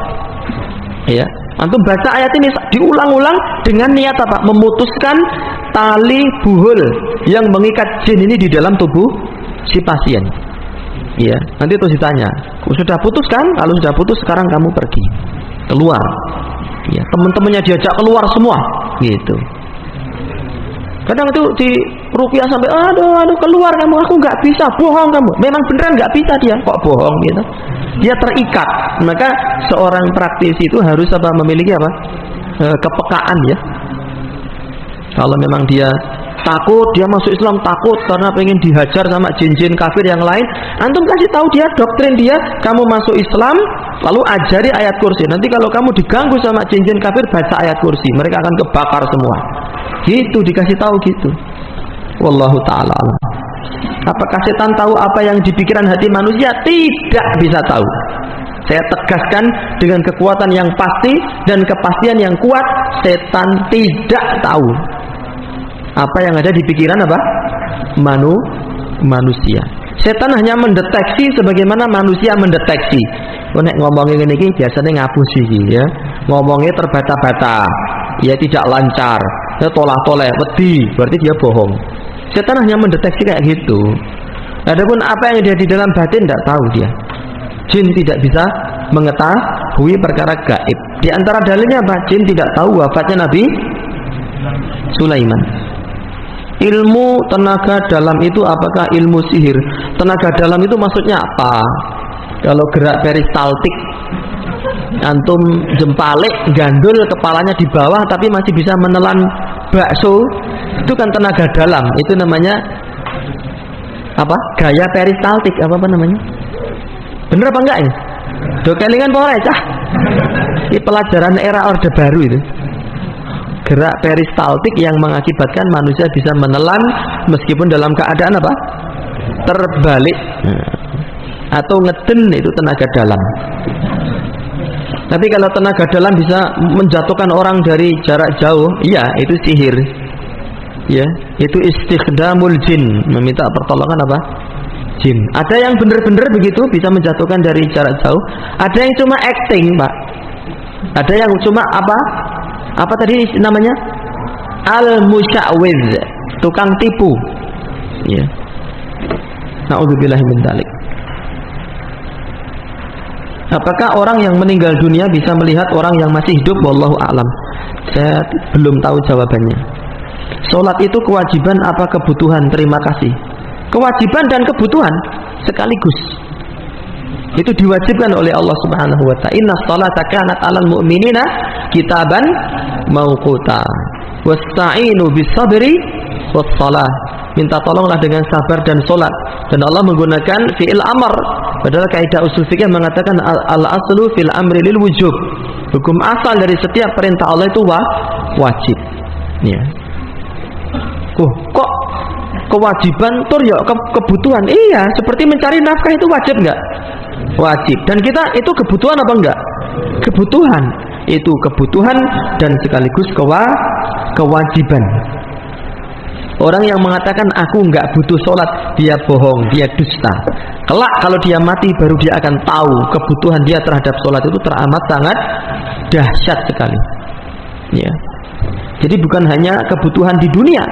Ya. Antum baca ayat ini diulang-ulang dengan niat apa? Memutuskan tali buhul yang mengikat jin ini di dalam tubuh si pasien. Ya, nanti terus ditanya, sudah putus kan? Kalau sudah putus, sekarang kamu pergi keluar. Ya, teman-temannya diajak keluar semua, gitu. Kadang itu di ruqyah sampai, aduh keluar kamu, aku nggak bisa, bohong kamu. Memang beneran nggak bisa dia, kok bohong gitu. Dia terikat. Maka seorang praktisi itu harus apa? Memiliki apa? Kepekaan ya. Kalau memang dia takut, dia masuk Islam takut karena pengen dihajar sama jin-jin kafir yang lain, antum kasih tahu dia, doktrin dia, kamu masuk Islam, lalu ajari ayat kursi. Nanti kalau kamu diganggu sama jin-jin kafir, baca ayat kursi, mereka akan kebakar semua. Gitu, dikasih tahu gitu. Wallahu ta'ala alam. Apakah setan tahu apa yang di pikiran hati manusia? Tidak bisa tahu. Saya tegaskan dengan kekuatan yang pasti dan kepastian yang kuat, setan tidak tahu apa yang ada di pikiran apa? Manusia. Setan hanya mendeteksi sebagaimana manusia mendeteksi. Nek ngomongin ini biasanya ngapusi ya. Ngomongnya terbata-bata, ya tidak lancar, ya tolak-tolak, wedi, berarti dia bohong. Setan hanya mendeteksi kayak gitu. Adapun apa yang ada di dalam batin tidak tahu dia. Jin tidak bisa mengetahui perkara gaib. Di antara dalilnya apa? Jin tidak tahu wafatnya Nabi Sulaiman. Ilmu tenaga dalam itu apakah ilmu sihir? Tenaga dalam itu maksudnya apa? Kalau gerak peristaltik, antum jempalik gandul kepalanya di bawah tapi masih bisa menelan bakso, itu kan tenaga dalam. Itu namanya apa? Gaya peristaltik apa namanya? Bener apa enggak ini? Dokelingan pore cah. Ini pelajaran era Orde Baru itu. Gerak peristaltik yang mengakibatkan manusia bisa menelan meskipun dalam keadaan apa? Terbalik. Atau ngeden, itu tenaga dalam. Tapi kalau tenaga dalam bisa menjatuhkan orang dari jarak jauh, iya itu sihir. Ya, itu istikhdamul jin, meminta pertolongan apa? Jin. Ada yang benar-benar begitu bisa menjatuhkan dari jarak jauh. Ada yang cuma acting, Pak. Ada yang cuma apa? Apa tadi namanya? Al-musya'widz, tukang tipu. Ya. Na'udzubillahi min dzalik. Apakah orang yang meninggal dunia bisa melihat orang yang masih hidup? Wallahu a'lam. Saya belum tahu jawabannya. Salat itu kewajiban apa kebutuhan? Terima kasih. Kewajiban dan kebutuhan sekaligus. Itu diwajibkan oleh Allah Subhanahu wa ta'ala. Inna sholata kanat 'alal mu'minina kitaban mauquta. Wasta'inu bis-sabri was-shalah. Minta tolonglah dengan sabar dan salat. Dan Allah menggunakan fi'il amr. Padahal kaidah usul fikih mengatakan al-aslu fil amri lil wujub. Hukum asal dari setiap perintah Allah itu wajib. Ya. Kok kewajiban tur ya kebutuhan? Iya, seperti mencari nafkah itu wajib enggak? Wajib. Dan kita itu kebutuhan apa enggak? Kebutuhan. Itu kebutuhan dan sekaligus kewajiban. Orang yang mengatakan aku enggak butuh sholat, dia bohong, dia dusta. Kelak kalau dia mati baru dia akan tahu kebutuhan dia terhadap sholat itu teramat sangat dahsyat sekali. Ya. Jadi bukan hanya kebutuhan di dunia.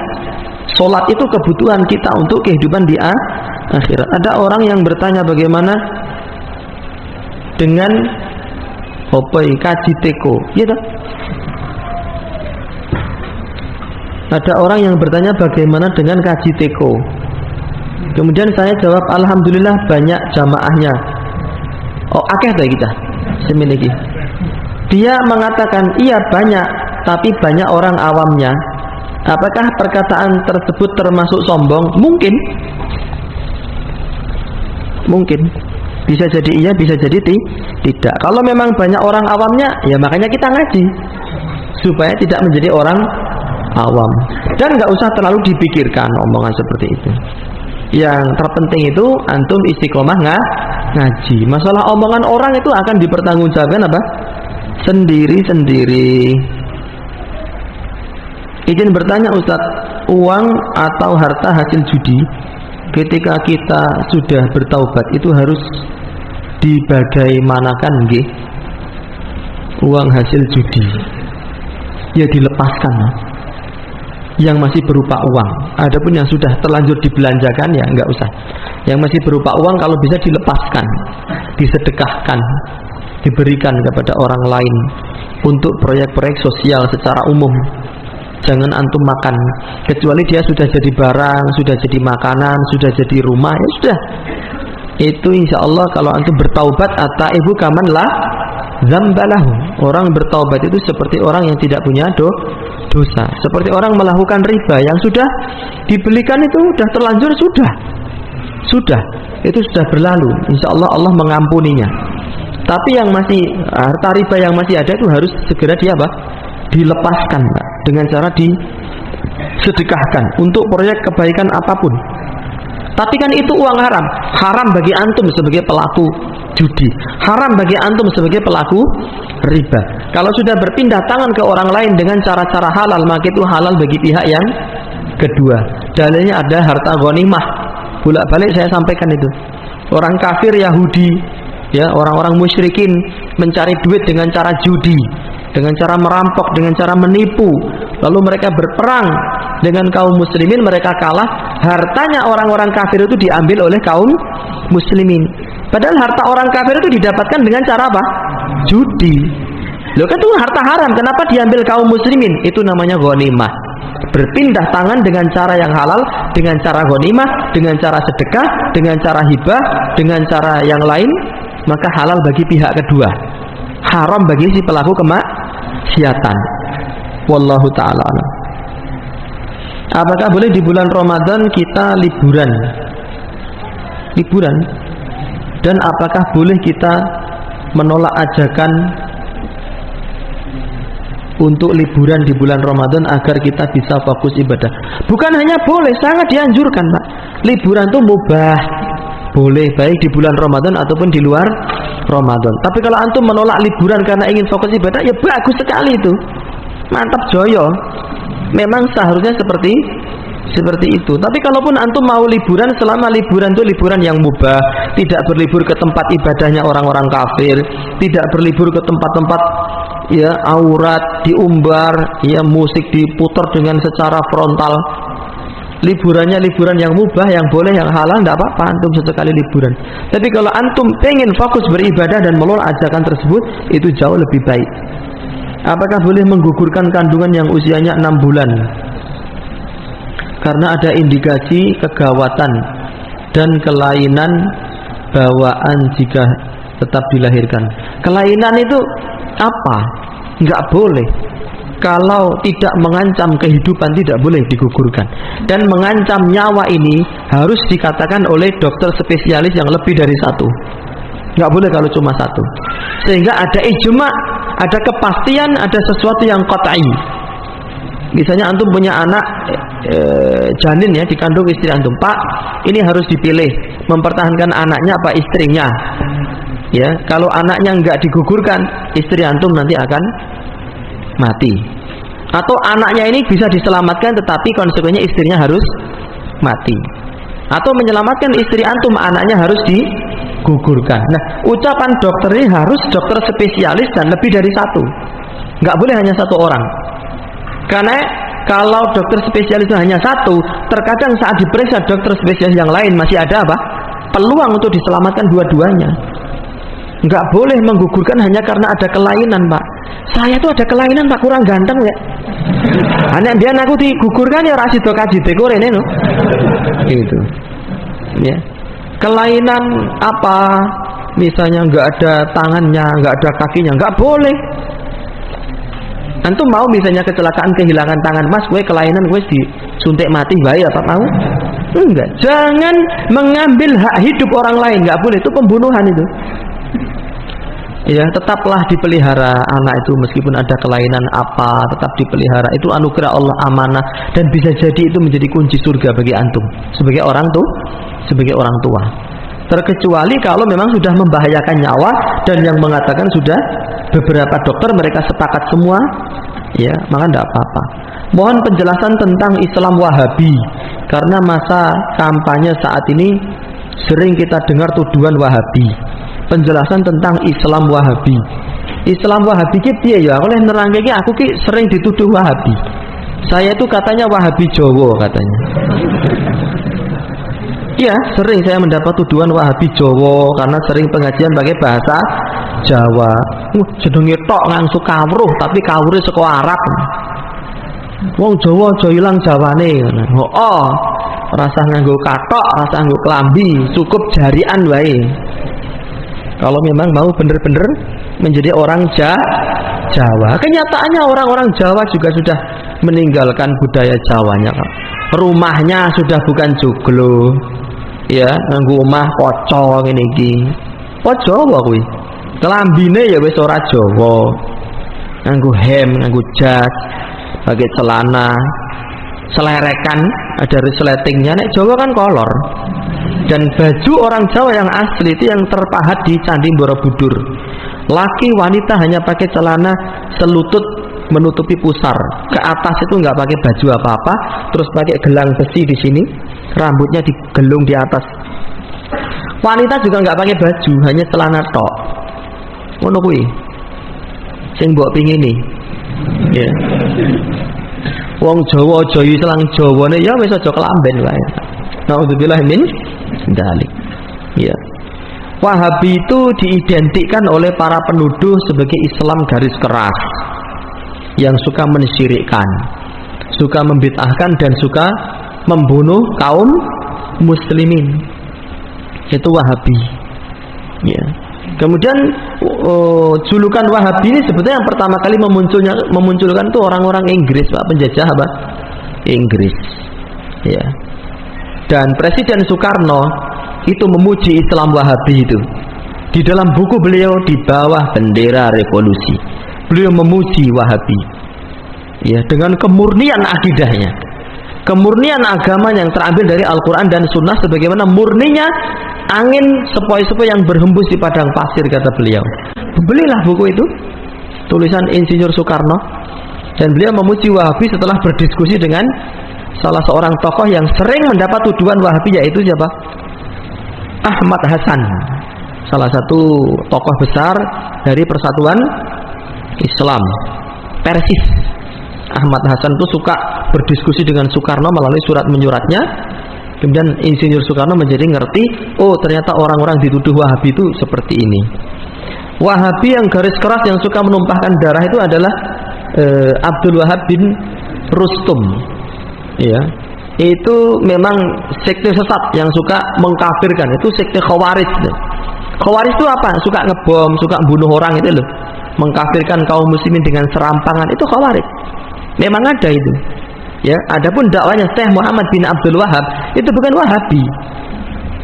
Sholat itu kebutuhan kita untuk kehidupan di akhirat. Ada orang yang bertanya bagaimana dengan kaji teko, ya tak? Ada orang yang bertanya bagaimana dengan kaji teko. Kemudian saya jawab alhamdulillah banyak jamaahnya. Oh akeh dah kita semiliki. Dia mengatakan iya banyak, tapi banyak orang awamnya. Apakah perkataan tersebut termasuk sombong? Mungkin. Mungkin. Bisa jadi iya, bisa jadi tidak. Kalau memang banyak orang awamnya, ya makanya kita ngaji supaya tidak menjadi orang awam. Dan nggak usah terlalu dipikirkan omongan seperti itu. Yang terpenting itu antum istiqomah ngaji. Masalah omongan orang itu akan dipertanggungjawabkan apa? Sendiri-sendiri. Izin bertanya Ustaz, uang atau harta hasil judi ketika kita sudah bertaubat itu harus dibagaimanakan nggih? Uang hasil judi ya dilepaskan. Yang masih berupa uang. Adapun yang sudah terlanjur dibelanjakan ya enggak usah. Yang masih berupa uang kalau bisa dilepaskan, disedekahkan, diberikan kepada orang lain untuk proyek-proyek sosial secara umum. Jangan antum makan, kecuali dia sudah jadi barang, sudah jadi makanan, sudah jadi rumah, ya sudah. Itu insya Allah kalau antum bertaubat ataibu kaman lah zambalahu. Orang bertaubat itu seperti orang yang tidak punya dosa. Seperti orang melakukan riba yang sudah dibelikan itu sudah terlanjur, sudah itu sudah berlalu. Insya Allah Allah mengampuninya. Tapi yang masih harta riba yang masih ada itu harus segera dilepaskan, Pak, dengan cara disedekahkan untuk proyek kebaikan apapun. Tapi kan itu uang haram. Haram bagi antum sebagai pelaku judi, haram bagi antum sebagai pelaku riba. Kalau sudah berpindah tangan ke orang lain dengan cara-cara halal, maka itu halal bagi pihak yang kedua. Dalilnya ada harta ghanimah. Bolak-balik saya sampaikan itu. Orang kafir Yahudi, ya, orang-orang musyrikin mencari duit dengan cara judi, dengan cara merampok, dengan cara menipu. Lalu mereka berperang dengan kaum muslimin, mereka kalah. Hartanya orang-orang kafir itu diambil oleh kaum muslimin. Padahal harta orang kafir itu didapatkan dengan cara apa? Judi. Loh kan itu harta haram, kenapa diambil kaum muslimin? Itu namanya ghanimah. Berpindah tangan dengan cara yang halal, dengan cara ghanimah, dengan cara sedekah, dengan cara hibah, dengan cara yang lain, maka halal bagi pihak kedua, haram bagi si pelaku kemaksiatan. Wallahu ta'ala a'lam. Apakah boleh di bulan Ramadan kita liburan? Dan apakah boleh kita menolak ajakan untuk liburan di bulan Ramadan agar kita bisa fokus ibadah? Bukan hanya boleh, sangat dianjurkan, Pak. Liburan itu mubah, boleh baik di bulan Ramadan ataupun di luar Ramadan. Tapi kalau antum menolak liburan karena ingin fokus ibadah, ya bagus sekali itu. Mantap joyo. Memang seharusnya seperti itu. Tapi kalaupun antum mau liburan, selama liburan itu liburan yang mubah, tidak berlibur ke tempat ibadahnya orang-orang kafir, tidak berlibur ke tempat-tempat ya aurat diumbar, ya musik diputar dengan secara frontal. Liburannya liburan yang mubah, yang boleh, yang halal, tidak apa-apa antum sesekali liburan. Tapi kalau antum pengen fokus beribadah dan menolak ajakan tersebut, itu jauh lebih baik. Apakah boleh menggugurkan kandungan yang usianya 6 bulan? Karena ada indikasi kegawatan dan kelainan bawaan jika tetap dilahirkan. Kelainan itu apa? Enggak boleh. Kalau tidak mengancam kehidupan tidak boleh digugurkan. Dan mengancam nyawa ini harus dikatakan oleh dokter spesialis yang lebih dari satu. Enggak boleh kalau cuma satu. Sehingga ada ijma, ada kepastian, ada sesuatu yang qat'i. Misalnya antum punya anak janin ya, dikandung istri antum. Pak, ini harus dipilih, mempertahankan anaknya apa istrinya. Ya, kalau anaknya enggak digugurkan, istri antum nanti akan mati. Atau anaknya ini bisa diselamatkan tetapi konsekuensinya istrinya harus mati. Atau menyelamatkan istri antum, anaknya harus digugurkan. Nah, ucapan dokter ini harus dokter spesialis dan lebih dari satu. Enggak boleh hanya satu orang. Karena kalau dokter spesialis hanya satu, terkadang saat diperiksa dokter spesialis yang lain masih ada apa? Peluang untuk diselamatkan dua-duanya. Enggak boleh menggugurkan hanya karena ada kelainan, Pak. Saya tuh ada kelainan, Pak, kurang ganteng ya. Anak dia aku digugurkan ya rasi do kaji dekorene no. Itu. Ya. Kelainan apa? Misalnya enggak ada tangannya, enggak ada kakinya, enggak boleh. Antum mau misalnya kecelakaan kehilangan tangan, Mas, gue kelainan gue disuntik mati, baik apa mau? Enggak. Jangan mengambil hak hidup orang lain, enggak boleh, itu pembunuhan itu. Ya, tetaplah dipelihara anak itu meskipun ada kelainan apa, tetap dipelihara. Itu anugerah Allah, amanah, dan bisa jadi itu menjadi kunci surga bagi antum sebagai orang tua. Terkecuali kalau memang sudah membahayakan nyawa dan yang mengatakan sudah beberapa dokter mereka sepakat semua, ya, maka tidak apa-apa. Mohon penjelasan tentang Islam Wahabi, karena masa kampanye saat ini sering kita dengar tuduhan Wahabi. Penjelasan tentang Islam Wahabi. Islam Wahabi ki piye ya? Oleh nerangke ki aku ki sering dituduh Wahabi. Saya itu katanya Wahabi Jawa katanya. Iya, sering saya mendapat tuduhan Wahabi Jawa karena sering pengajian pakai bahasa Jawa. Jenenge tok ngangsu kawruh tapi kawruhe saka Arab. Wong Jawa aja ilang Jawane ngono. Oh, rasa nganggo kathok, rasa nganggo klambi, cukup jarian wae. Kalau memang mau benar-benar menjadi orang Jawa. Kenyataannya orang-orang Jawa juga sudah meninggalkan budaya Jawanya, Pak. Rumahnya sudah bukan joglo. Ya, nganggo omah kaca ngene iki. Po Jawa kuwi. Kelambine ya wis ora Jawa. Nganggo hem, nganggo jas, pakai celana, selerekan, ada resletingnya. Nek Jawa kan kolor. Dan baju orang Jawa yang asli itu yang terpahat di Candi Borobudur. Laki wanita hanya pakai celana selutut menutupi pusar. Ke atas itu nggak pakai baju apa-apa, terus pakai gelang besi di sini, rambutnya digelung di atas. Wanita juga nggak pakai baju, hanya celana tok. Ngono kuwi. Sing mbok pingini. Ya. Wong Jawa aja selang Jawane ya wis aja kelamben wae. Nauzubillah min dzalik. Ya. Wahabi itu diidentikan oleh para penuduh sebagai Islam garis keras yang suka mensyirikkan, suka membid'ahkan dan suka membunuh kaum muslimin. Itu Wahabi. Ya. Kemudian julukan Wahabi ini sebetulnya yang pertama kali memunculkan itu orang-orang Inggris, Pak, penjajah apa? Inggris. Ya. Dan Presiden Soekarno itu memuji Islam Wahabi itu. Di dalam buku beliau Di Bawah Bendera Revolusi, beliau memuji Wahabi. Ya, dengan kemurnian akidahnya. kemurnian agama yang terambil dari Al-Quran dan Sunnah sebagaimana murninya angin sepoi-sepoi yang berhembus di padang pasir, kata beliau. Belilah buku itu, tulisan Insinyur Soekarno, dan beliau memuji Wahabi setelah berdiskusi dengan salah seorang tokoh yang sering mendapat tuduhan Wahabi, yaitu siapa? Ahmad Hasan, salah satu tokoh besar dari Persatuan Islam Persis. Ahmad Hasan itu suka berdiskusi dengan Soekarno melalui surat menyuratnya. Kemudian Insinyur Soekarno menjadi ngerti, oh ternyata orang-orang dituduh Wahabi itu seperti ini. Wahabi yang garis keras yang suka menumpahkan darah itu adalah Abdul Wahab bin Rustum. Ya, itu memang sekte sesat yang suka mengkafirkan. Itu sekte Khawarij. Khawarij itu apa? Suka ngebom, suka bunuh orang itu loh. Mengkafirkan kaum muslimin dengan serampangan, itu Khawarij. Memang ada itu. Ya, adapun dakwanya Syekh Muhammad bin Abdul Wahab itu bukan Wahabi.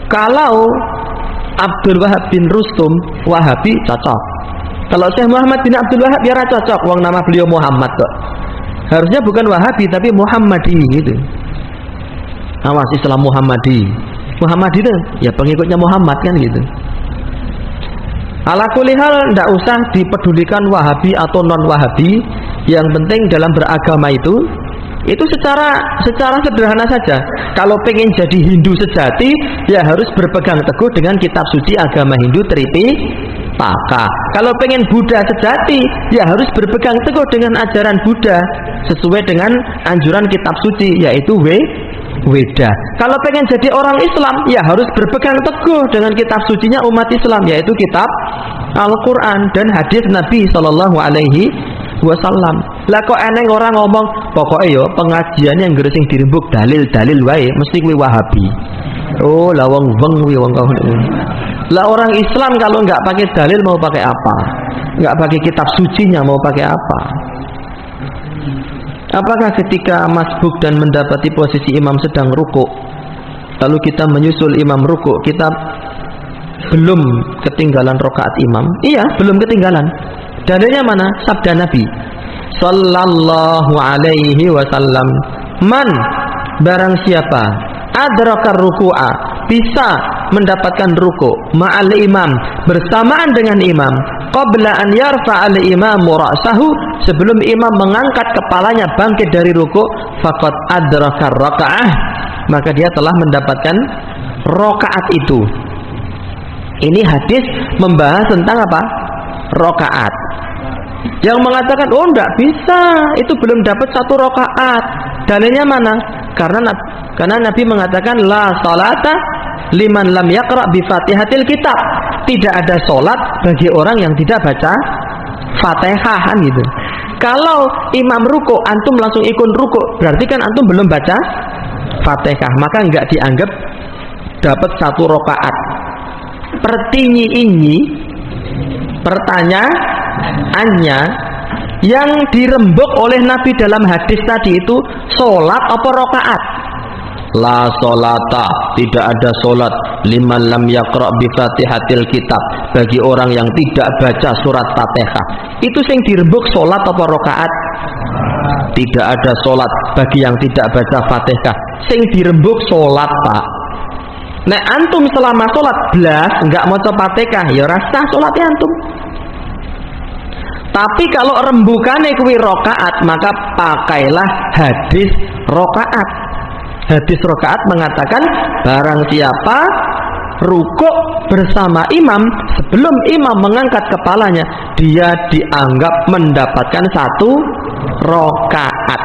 Kalau Abdul Wahab bin Rustum Wahabi cocok. Kalau Syekh Muhammad bin Abdul Wahab ya cocok, wong nama beliau Muhammad kok. Harusnya bukan Wahabi tapi Muhammadi gitu. Awas, Islam Muhammadi. Muhammadi itu ya pengikutnya Muhammad kan gitu. Ala kulli hal tidak usah dipedulikan Wahabi atau non Wahabi. Yang penting dalam beragama itu secara sederhana saja. Kalau pengen jadi Hindu sejati, ya harus berpegang teguh dengan kitab suci agama Hindu Tripitaka. Kalau pengen Buddha sejati, ya harus berpegang teguh dengan ajaran Buddha sesuai dengan anjuran kitab suci, yaitu Weda. Kalau pengen jadi orang Islam, ya harus berpegang teguh dengan kitab sucinya umat Islam, yaitu kitab Al-Quran dan hadis Nabi Sallallahu Alaihi Wasallam. Lah kok eneng orang ngomong pokoknya yo pengajian yang gresing dirembuk dalil-dalil wae mesti kuwi Wahabi. Oh, lah wong kuwi wong kau. Lah orang Islam kalau nggak pakai dalil mau pakai apa? Nggak pakai kitab sucinya mau pakai apa? Apakah ketika masbuk dan mendapati posisi imam sedang rukuk, lalu kita menyusul imam rukuk, kita belum ketinggalan rakaat imam? Iya, belum ketinggalan. Dalilnya mana? Sabda Nabi Sallallahu Alaihi Wasallam, man, barang siapa adrakar ruku'a, bisa mendapatkan ruku' ma'al imam, bersamaan dengan imam, qabla an yarfa'al imamu ra'sahu, sebelum imam mengangkat kepalanya bangkit dari ruku', faqad adrakar raka'ah, maka dia telah mendapatkan rakaat itu. Ini hadis membahas tentang apa? Rakaat. Yang mengatakan oh enggak bisa, itu belum dapat satu rakaat. Dalilnya mana? Karena Nabi mengatakan la salata liman lam yaqra bi Fatihatil kitab. Tidak ada salat bagi orang yang tidak baca Fatihah kan gitu. Kalau imam ruku antum langsung ikut ruku, berarti kan antum belum baca Fatihah, maka enggak dianggap dapat satu rakaat. Pertinyi ini pertanyaannya, yang dirembuk oleh Nabi dalam hadis tadi itu sholat apa rokaat? La sholata, tidak ada sholat liman lam yaqra bi Fatihatil kitab, bagi orang yang tidak baca surat Fatihah. Itu sing dirembuk sholat apa rokaat? Tidak ada sholat bagi yang tidak baca Fatihah. Sing dirembuk sholat, Pak. Nek antum selama sholat belas enggak maca Fatihah, ya rasa sholatnya antum. Tapi kalau rembukane kuwi rakaat, maka pakailah hadis rakaat. Hadis rakaat mengatakan barang siapa rukuk bersama imam sebelum imam mengangkat kepalanya, dia dianggap mendapatkan satu rakaat.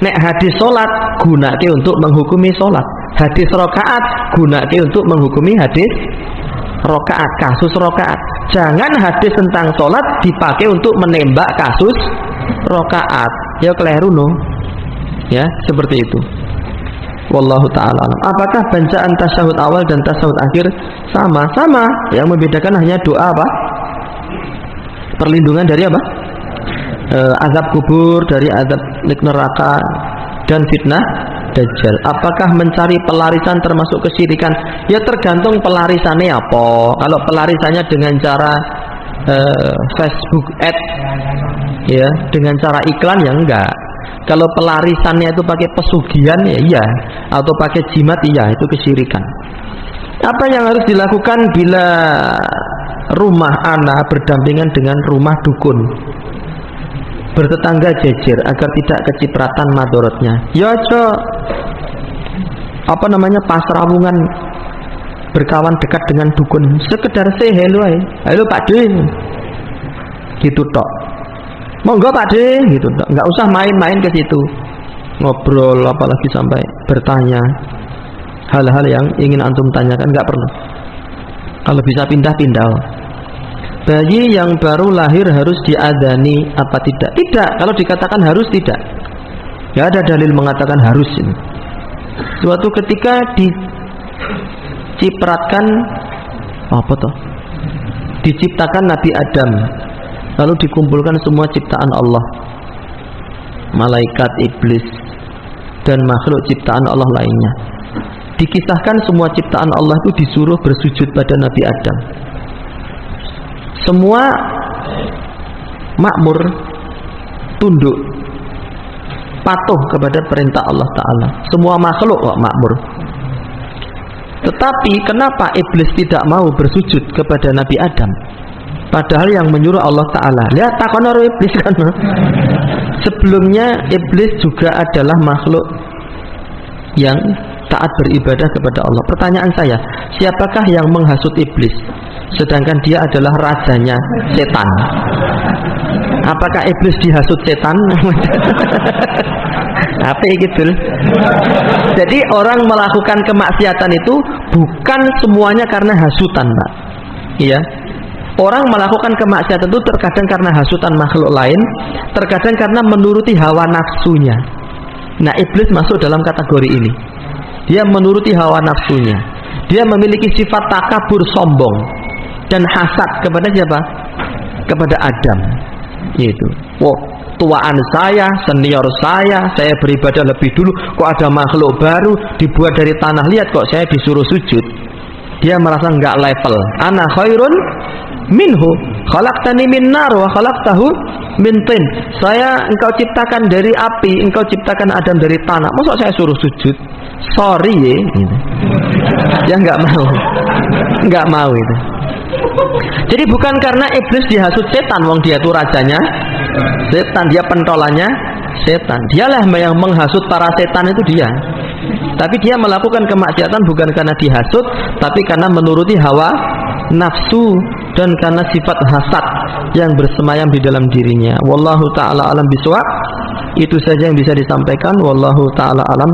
Nek hadis sholat gunake untuk menghukumi sholat, hadis rakaat gunake untuk menghukumi hadis rakaat, kasus rakaat. Jangan hadis tentang sholat dipakai untuk menembak kasus rakaat. Ya keliru no. Ya seperti itu. Wallahu ta'ala. Apakah bacaan tasyahud awal dan tasyahud akhir sama? Sama. Yang membedakan hanya doa apa? Perlindungan dari apa? Azab kubur, dari azab neraka dan fitnah Dajjal. Apakah mencari pelarisan termasuk kesyirikan? Ya tergantung pelarisannya apa. Kalau pelarisannya dengan cara Facebook ad, ya dengan cara iklan ya enggak. Kalau pelarisannya itu pakai pesugihan ya iya, atau pakai jimat iya, itu kesyirikan. Apa yang harus dilakukan bila rumah anak berdampingan dengan rumah dukun, bertetangga jejer agar tidak kecipratan madorotnya? Ya aja pasrawungan, berkawan dekat dengan dukun, sekedar say hello aja. Halo Pak De, gitu tok. Monggo Pak De, gitu tok. Nggak usah main-main ke situ, ngobrol apalagi sampai bertanya hal-hal yang ingin antum tanyakan, nggak perlu. Kalau bisa pindah-pindah. Bayi yang baru lahir harus diadani apa tidak? Tidak. Kalau dikatakan harus, tidak. Ya ada dalil mengatakan harus ini. Suatu ketika dicipratkan diciptakan Nabi Adam, lalu dikumpulkan semua ciptaan Allah, malaikat, iblis, dan makhluk ciptaan Allah lainnya. Dikisahkan semua ciptaan Allah itu disuruh bersujud pada Nabi Adam. Semua makmur, tunduk, patuh kepada perintah Allah Ta'ala. Semua makhluk makmur. Tetapi kenapa iblis tidak mau bersujud kepada Nabi Adam? Padahal yang menyuruh Allah Ta'ala. Lihat takon karo iblis kan. Sebelumnya iblis juga adalah makhluk yang taat beribadah kepada Allah. Pertanyaan saya, siapakah yang menghasut iblis? Sedangkan dia adalah rajanya setan. Apakah iblis dihasut setan? Apa gitu? Jadi orang melakukan kemaksiatan itu bukan semuanya karena hasutan, Pak. Iya. Orang melakukan kemaksiatan itu terkadang karena hasutan makhluk lain, terkadang karena menuruti hawa nafsunya. Nah, iblis masuk dalam kategori ini. Dia menuruti hawa nafsunya. Dia memiliki sifat takabur, sombong, dan hasad kepada siapa? Kepada Adam. Itu. Wow, tuaan saya, senior saya beribadah lebih dulu. Kok ada makhluk baru dibuat dari tanah, lihat kok saya disuruh sujud. Dia merasa nggak level. Ana khairun minhu, khalaqtani min nar wa khalaqtahu min tin. Engkau ciptakan dari api, engkau ciptakan Adam dari tanah. Masa saya suruh sujud? Sorry ya, gitu. Ya nggak mau itu. Jadi bukan karena iblis dihasut setan, wong dia tuh rajanya setan, dia pentolannya setan. Dialah yang menghasut para setan itu dia. Tapi dia melakukan kemaksiatan bukan karena dihasut, tapi karena menuruti hawa nafsu dan karena sifat hasad yang bersemayam di dalam dirinya. Wallahu ta'ala alam bisawab. Itu saja yang bisa disampaikan. Wallahu ta'ala alam.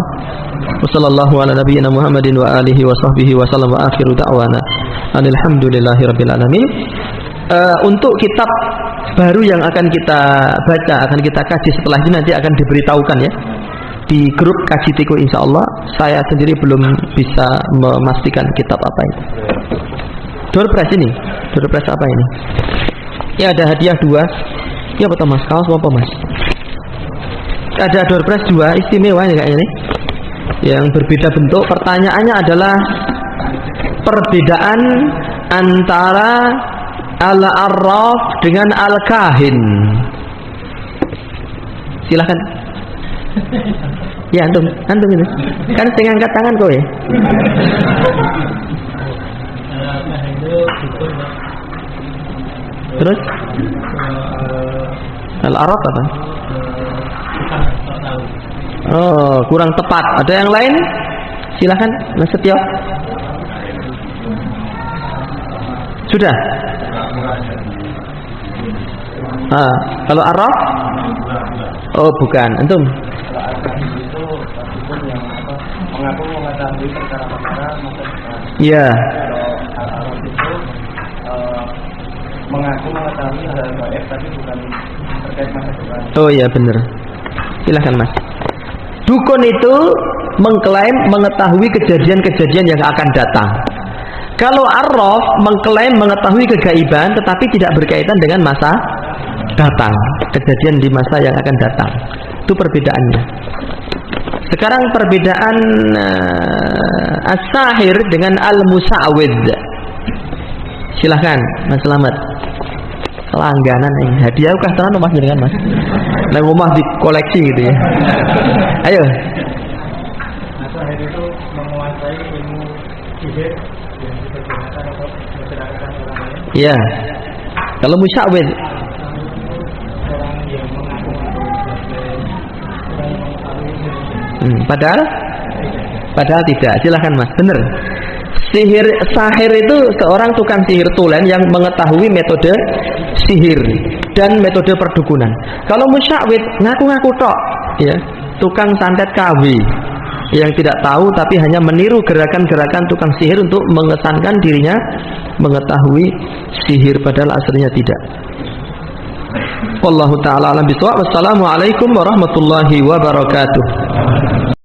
Wassallallahu ala nabiyyina Muhammadin wa alihi wa sahbihi wa sallam wa akhiru da'wana alhamdulillahi rabbil alamin. Untuk kitab baru yang akan kita baca, akan kita kaji setelah ini, nanti akan diberitahukan ya di grup Kaji Tiko, insyaallah. Saya sendiri belum bisa memastikan kitab apa itu. Doorpress ini, doorpress apa ini? Ya ada hadiah 2. Ya betul Mas, kaos apa Mas? Ada doorpress 2 istimewa ya kayaknya nih, yang berbeda bentuk. Pertanyaannya adalah perbedaan antara al-arraf dengan al-kahin. Silahkan. Ya antum ini. Kan sing angkat tangan kok ya. Terus al-arraf apa? Oh, kurang tepat. Ada yang lain? Silahkan Mas Setio. Sudah. Kalau arraf? Oh, bukan. Antum? Mengaku mengetahui perkara-perkara masa depan. Iya. Kalau arraf itu mengaku mengetahui hal gaib tapi bukan terkait masa depan. Oh iya benar. Silahkan Mas. Dukun itu mengklaim mengetahui kejadian-kejadian yang akan datang. Kalau arraf mengklaim mengetahui kegaiban tetapi tidak berkaitan dengan masa datang, kejadian di masa yang akan datang. Itu perbedaannya. Sekarang perbedaan as-sahir dengan al-musa'wid. Silahkan Mas Slamet. langganan hadiah kah tenan Mas jenengan Mas. Nang omah di koleksi gitu ya. Ayo. Sahir itu menguasai ilmu sihir yang dipergunakan untuk mencerahkan orang lain. Iya. Kalau musyawir Orang yang mengaku-ngaku sebagai orang yang mengetahui padahal tidak. Silakan Mas. Benar. Sahir itu seorang tukang sihir tulen yang mengetahui metode sihir dan metode perdukunan. Kalau musyawir ngaku-ngaku tok, ya, tukang santet KW yang tidak tahu tapi hanya meniru gerakan-gerakan tukang sihir untuk mengesankan dirinya mengetahui sihir padahal aslinya tidak. Wallahu taala alam bisawab. Wassalamualaikum warahmatullahi wabarakatuh.